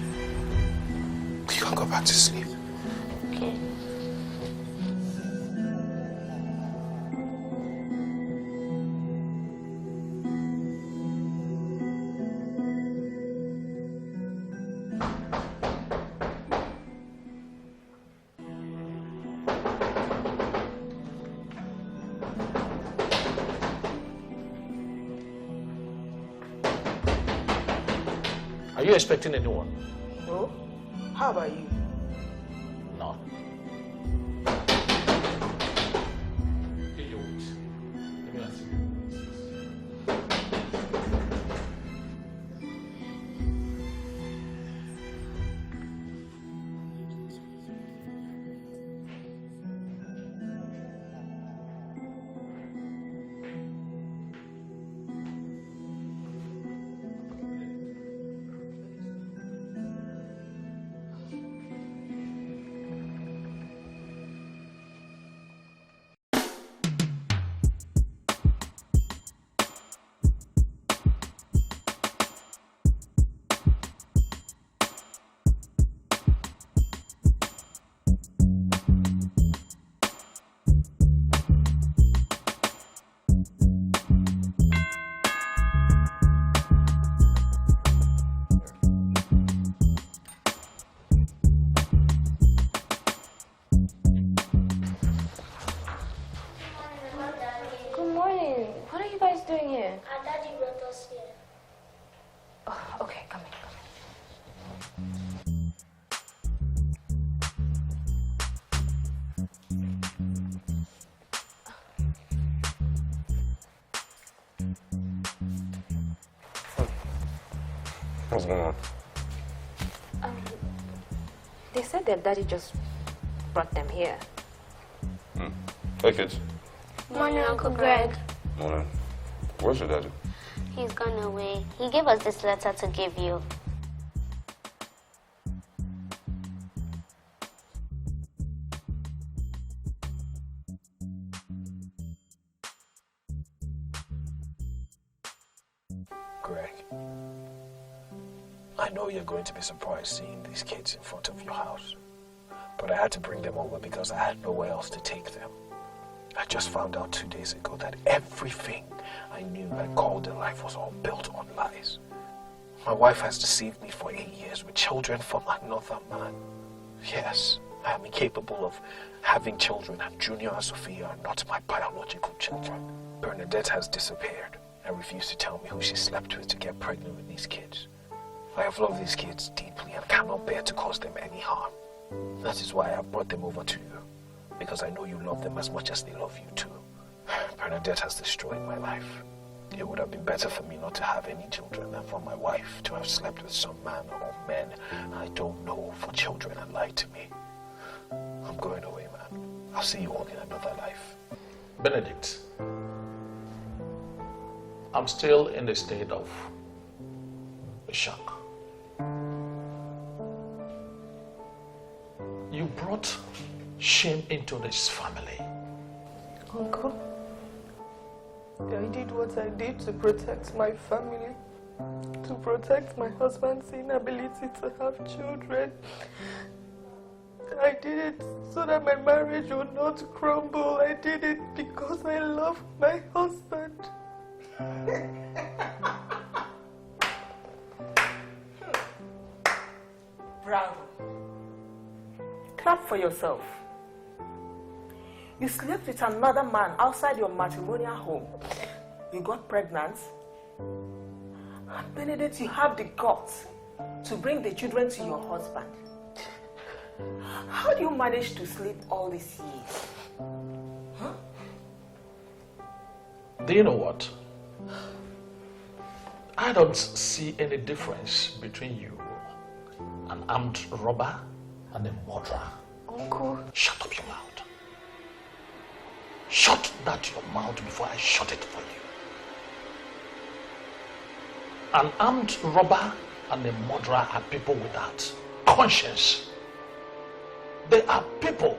You can go back to sleep. Okay. Are you expecting anyone? No? How about you? No. Our daddy brought us here. Oh, okay, come in, What's going on? They said their daddy just brought them here. Hey, kids. Morning, Uncle Greg. Morning. Where's your daddy? He's gone away. He gave us this letter to give you. Greg, I know you're going to be surprised seeing these kids in front of your house, but I had to bring them over because I had nowhere else to take them. I just found out 2 days ago that everything I knew and called in life was all built on lies. My wife has deceived me for 8 years with children from another man. Yes, I am incapable of having children, and Junior and Sophia are not my biological children. Bernadette has disappeared and refused to tell me who she slept with to get pregnant with these kids. I have loved these kids deeply and cannot bear to cause them any harm. That is why I have brought them over to you, because I know you love them as much as they love you too. Bernadette has destroyed my life. It would have been better for me not to have any children than for my wife to have slept with some man or men I don't know for children and lied to me. I'm going away, man. I'll see you all in another life. Benedict, I'm still in a state of shock. You brought shame into this family. Uncle, I did what I did to protect my family, to protect my husband's inability to have children. I did it so that my marriage would not crumble. I did it because I love my husband. Bravo. Clap for yourself. You slept with another man outside your matrimonial home. You got pregnant. And Benedict, you have the guts to bring the children to your husband. How do you manage to sleep all these years? Huh? Do you know what? I don't see any difference between you, an armed robber, and a murderer. Uncle. Shut up your mouth. Shut that your mouth before I shut it for you. An armed robber and a murderer are people without conscience. They are people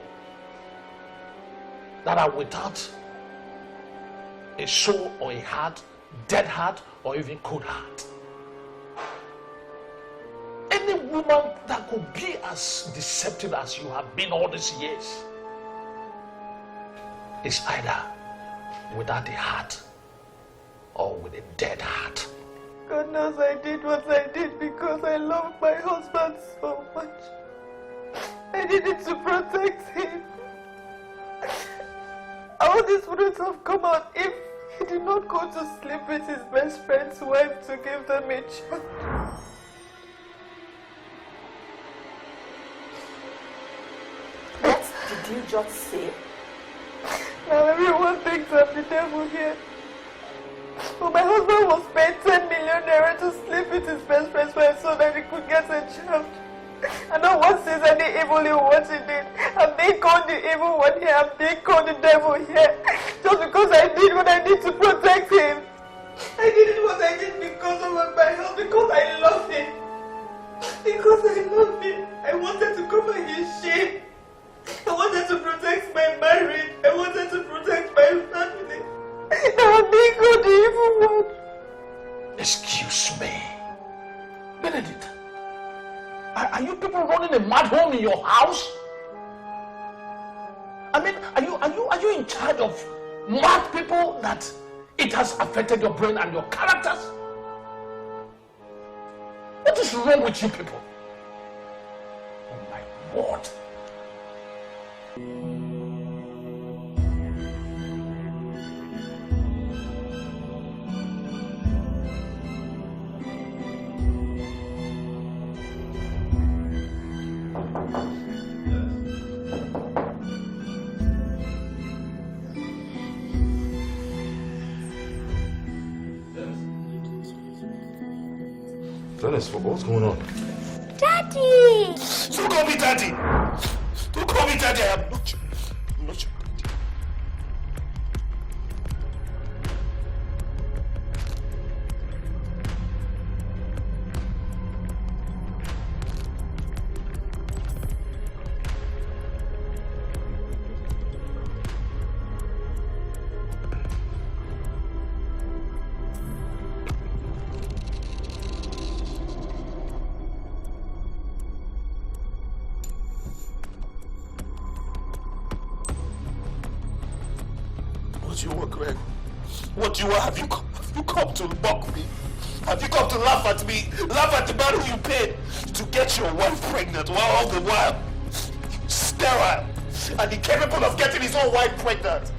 that are without a soul or a heart, dead heart, or even cold heart. Any woman that could be as deceptive as you have been all these years is either without a heart or with a dead heart. God knows I did what I did because I love my husband so much. I did it to protect him. All this wouldn't have come out if he did not go to sleep with his best friend's wife to give them a child. What did you just say? Now everyone thinks I'm the devil here. But my husband was paid 10 million naira to sleep with his best friend's wife so that he could get a child. And no one sees any evil in what he did. I'm being called the evil one here. I'm being called the devil here. Just because I did what I did to protect him. I did what I did because of my health, because I love him. Because I love him. I wanted to cover his shame. I wanted to protect my marriage. I wanted to protect my family. Now I'm being called the evil one. Excuse me. Benedict, are you people running a mad home in your house? I mean, are you in charge of mad people that it has affected your brain and your characters? What is wrong with you people? Oh my word. Dennis, what's going on? Daddy! Don't call me daddy! Don't call me daddy! I'm not your daddy. What do you want? Have you come to mock me? Have you come to laugh at me? Laugh at the man who you paid to get your wife pregnant while all the while you sterile and incapable of getting his own wife pregnant.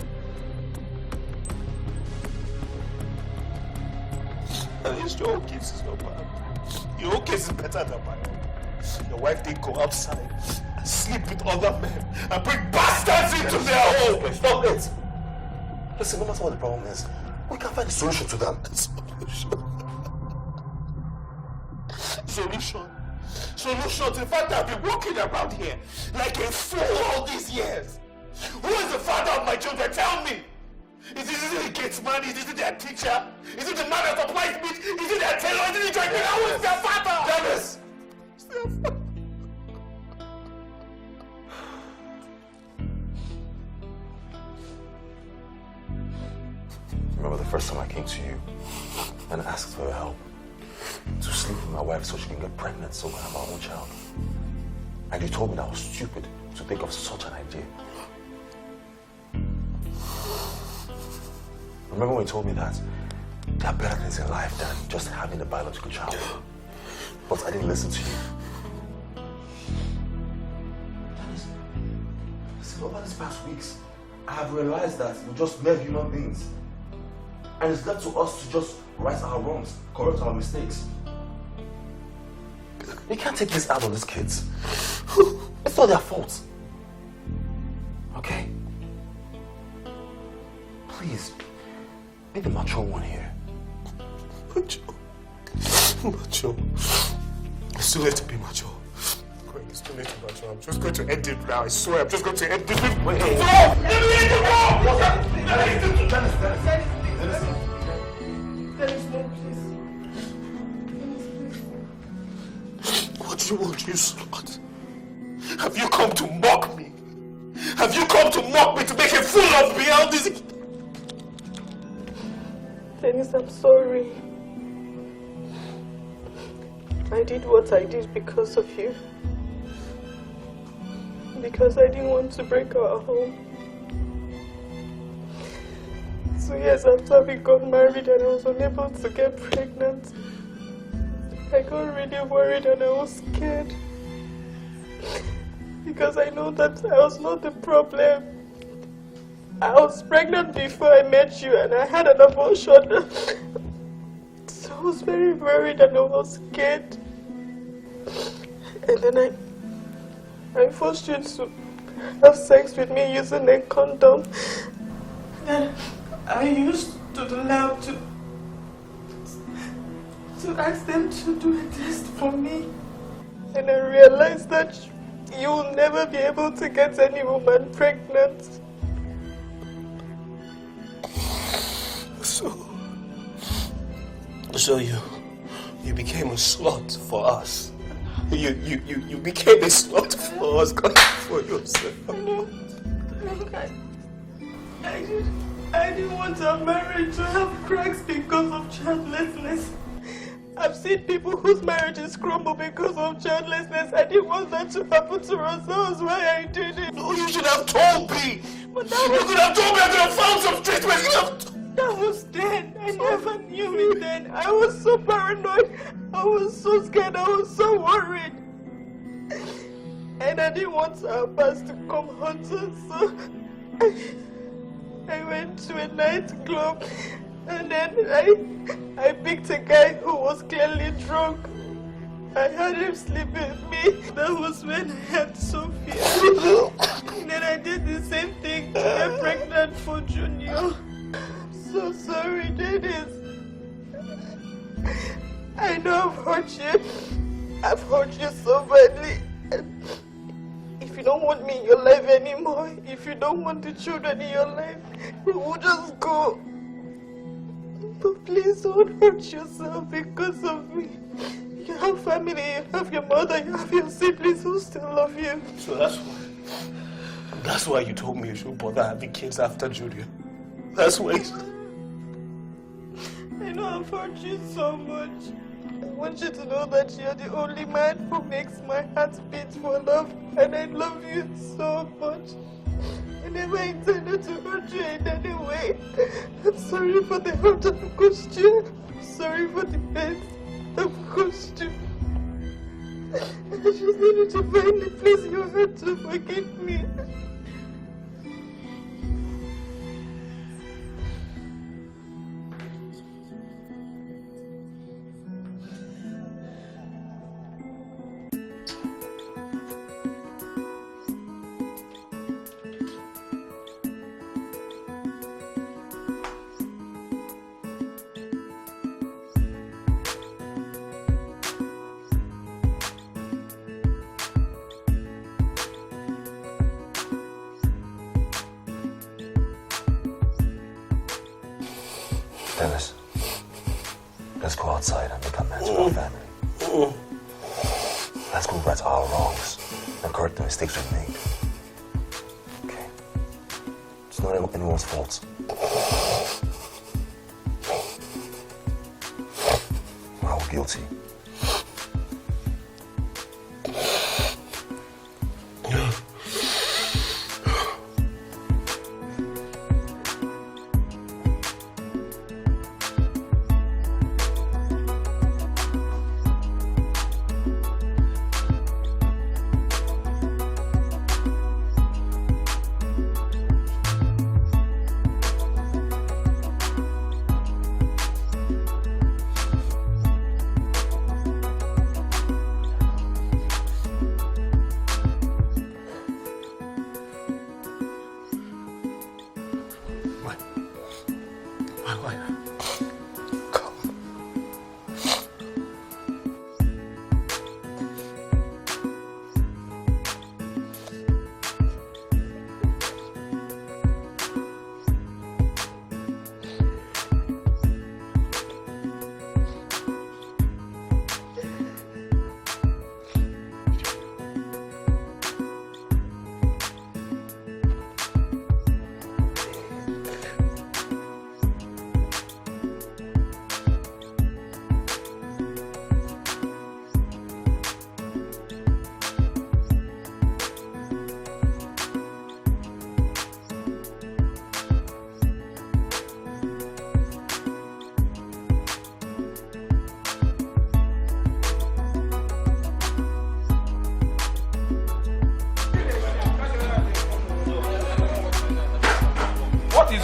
At least your own case is not bad. Your own case is better than mine. Your wife didn't go outside and sleep with other men and bring bastards into their home. Stop it! Listen, no matter what the problem is, we can find a solution to that. Solution to the fact that I've been walking around here like a fool all these years. Who is the father of my children? Tell me. Is it the gates man? Is it their teacher? Is it the man that supplies meat? Is it their tailor? Is it the driver? Who is their father? Dennis! Remember the first time I came to you and asked for your help to sleep with my wife so she can get pregnant so we have our own child? And you told me that I was stupid to think of such an idea. Remember when you told me that there are better things in life than just having a biological child? But I didn't listen to you. Listen, over these past weeks, I have realized that we're just mere human beings. And it's left to us to just right our wrongs, correct our mistakes. You can't take this out on these kids. It's not their fault. Okay? Please, be the mature one here. Mature. It's too late to be mature. Greg, it's too late to be mature. I'm just going to end it now. I swear, I'm just going to end this. Wait, no! Let me end it now! What's that? Dennis, no, please. What do you want, you slut? Have you come to mock me? Have you come to mock me, to make a fool of me? All this... Dennis, I'm sorry. I did what I did because of you. Because I didn't want to break our home. 2 years after we got married and I was unable to get pregnant, I got really worried and I was scared. Because I know that I was not the problem. I was pregnant before I met you and I had an abortion. So I was very worried and I was scared. And then I forced you to have sex with me using a condom. Then I used to the lab to ask them to do a test for me. And I realized that you will never be able to get any woman pregnant. So you became a slut for us. You became a slut for us, God, for yourself. No, I didn't want our marriage to have cracks because of childlessness. I've seen people whose marriages crumble because of childlessness. I didn't want that to happen to us. That was why I did it. No, you should have told me. But that you could have told me. I could have found some treatment. That was then. I never knew me then. I was so paranoid. I was so scared. I was so worried. And I didn't want our past to come haunt us. So I went to a nightclub. And then I picked a guy who was clearly drunk. I had him sleep with me. That was when I had Sophia. And then I did the same thing to get pregnant for Junior. So sorry, Dennis. I know I've hurt you. I've hurt you so badly. If you don't want me in your life anymore, if you don't want the children in your life, we'll just go. But please don't hurt yourself because of me. You have family, you have your mother, you have your siblings who still love you. So that's why you told me you should bother having kids after Junior. That's why. I know I've hurt you so much. I want you to know that you're the only man who makes my heart beat for love, and I love you so much. I never intended to hurt you in any way. I'm sorry for the hurt I've caused you. I'm sorry for the pain I've caused you. I just need you to finally place your hand to forgive me. Dennis, let's go outside and make amends with our family. Let's go right our wrongs and correct the mistakes we've made. Okay? It's not anyone's fault. We're all guilty.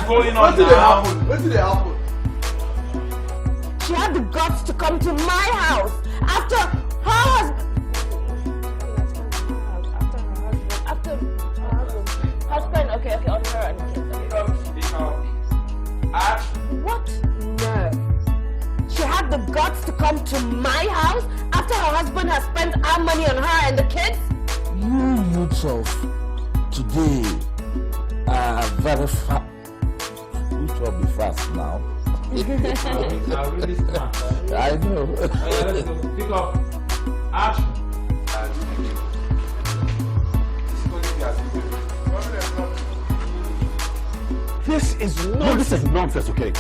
Going on now? What did happen? She had the guts to come to my house after her husband. After her husband. Okay, on her and kids. What? No. She had the guts to come to my house after her husband has spent our money on her and the kids? You youths of today are very fast. Will be fast now. Are really smart. I know. Let's go. Pick up. Action. This is nonsense. No, this is nonsense, okay?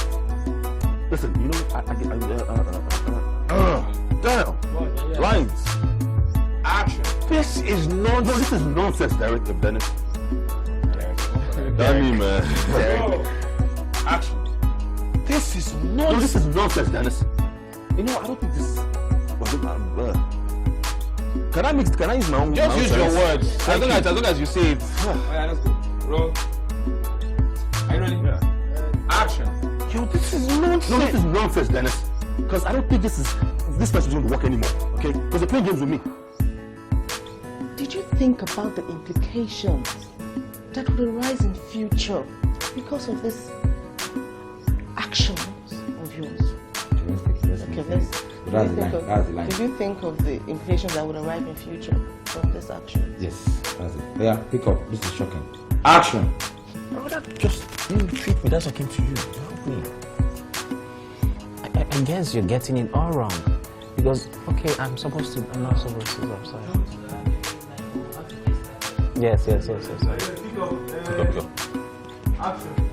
Listen, you know, damn. Lines. Action. This is nonsense. No, this is nonsense, Director Dennis. Damn me, man. Action. This is nonsense. No, this is nonsense, Dennis. You know, I don't think this. Can I use my own? Just use your words. As long as you say it. Alright, let's go. Roll. Are you ready? Yeah. Action. Yo, this is nonsense. No, this is nonsense, Dennis. Because I don't think this person doesn't work anymore. Okay? Because they're playing games with me. Did you think about the implications that will arise in future because of this actions of yours? Okay, did you think of the implications that would arrive in future from this action? Yes, that's it. Yeah, pick up. This is shocking. Action. I would have just treat me. That's okay to you. Help me. I guess you're getting it all wrong. Because, okay, I'm not supposed to. I'm sorry. Yes. Pick up. Action.